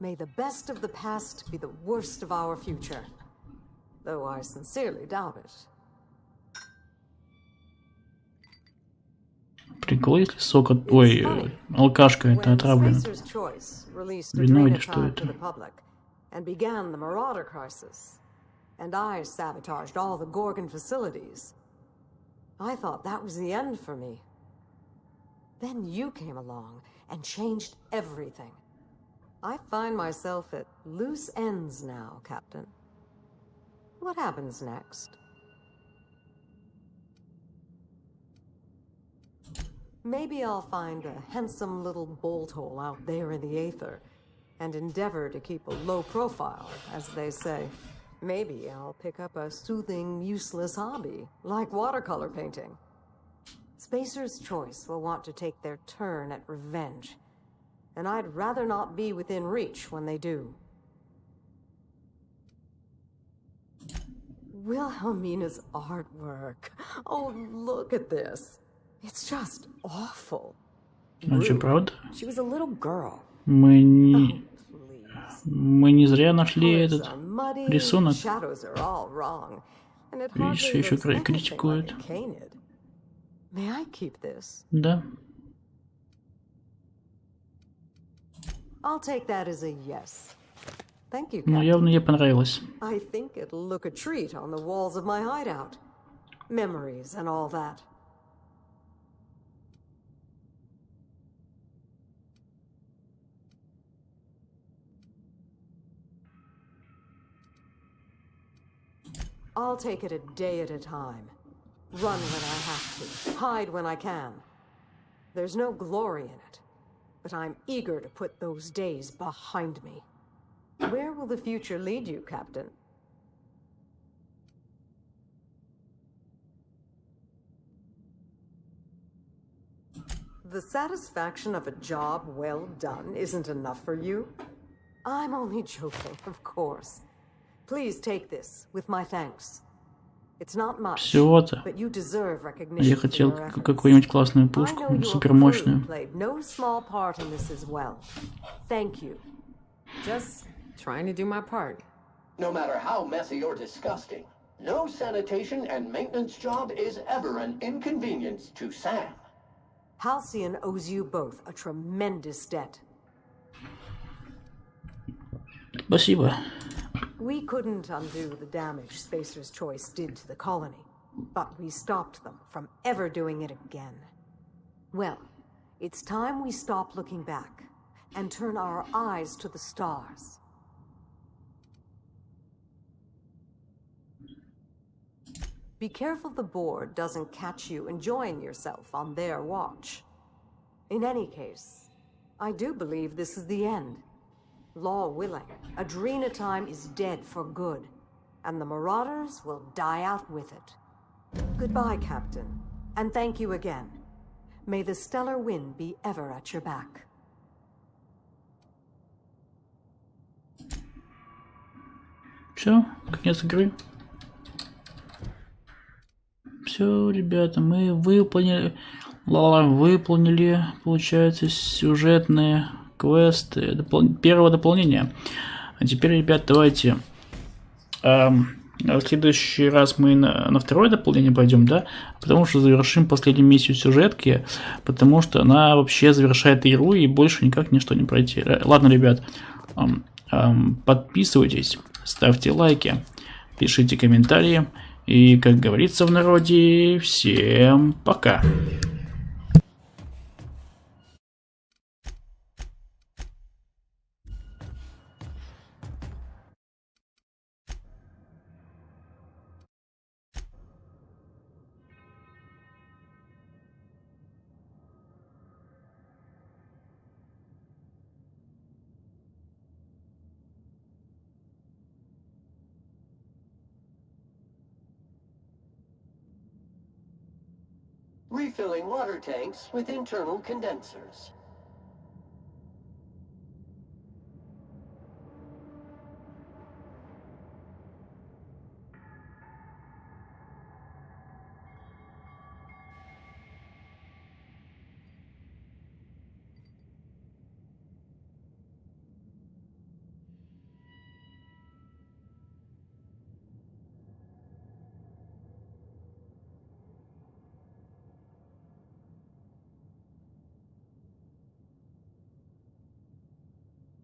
May the best of the past be the worst of our future. Though I sincerely doubt it. Прикол, если сок от... Ой, алкашка это отравлено. Вино или что это? And began the Marauder crisis. And I sabotaged all the Gorgon facilities. I thought that was the end for me. Then you came along and changed everything. I find myself at loose ends now, Captain. What happens next? Maybe I'll find a handsome little bolt hole out there in the aether and endeavor to keep a low profile, as they say. Maybe I'll pick up a soothing, useless hobby, like watercolor painting. Spacer's Choice will want to take their turn at revenge. And I'd rather not be within reach when they do. Wilhelmina's artwork. Oh, look at this. It's just awful. Ну что, правда? She was a little girl. Мы не зря нашли этот рисунок. Видишь, еще критикуют. Да. Ну, явно ей понравилось. I think it'll look a treat on the walls of my hideout. Memories and all that. I'll take it a day at a time. Run when I have to. Hide when I can. There's no glory in it, but I'm eager to put those days behind me. Where will the future lead you, Captain? The satisfaction of a job well done isn't enough for you? I'm only joking, of course. Please take this with my thanks. It's not much, Всего-то. but you deserve Я recognition for хотел your efforts. какую-нибудь классную I пушку, know your супермощную. crew played no small part in this as well. Thank you. Just trying to do my part. No matter how messy or disgusting, no sanitation and maintenance job is ever an inconvenience to Sam. Halcyon owes you both a tremendous debt. Спасибо. We couldn't undo the damage Spacer's Choice did to the colony, but we stopped them from ever doing it again. Well, it's time we stop looking back and turn our eyes to the stars. Be careful the board doesn't catch you enjoying yourself on their watch. In any case, I do believe this is the end. Law willing, Adrena time is dead for good, and the Marauders will die out with it. Goodbye, Captain, and thank you again. May the stellar wind be ever at your back. Все, конец игры. Все, ребята, мы выполнили, получается, сюжетные квесты первого дополнения. А теперь, ребят, давайте в следующий раз мы на второе дополнение пойдем, да, потому что завершим последнюю миссию сюжетки, потому что она вообще завершает игру и больше никак ничто не пройти. Ладно, ребят, подписывайтесь, ставьте лайки, пишите комментарии и, как говорится в народе, всем пока. Refilling water tanks with internal condensers.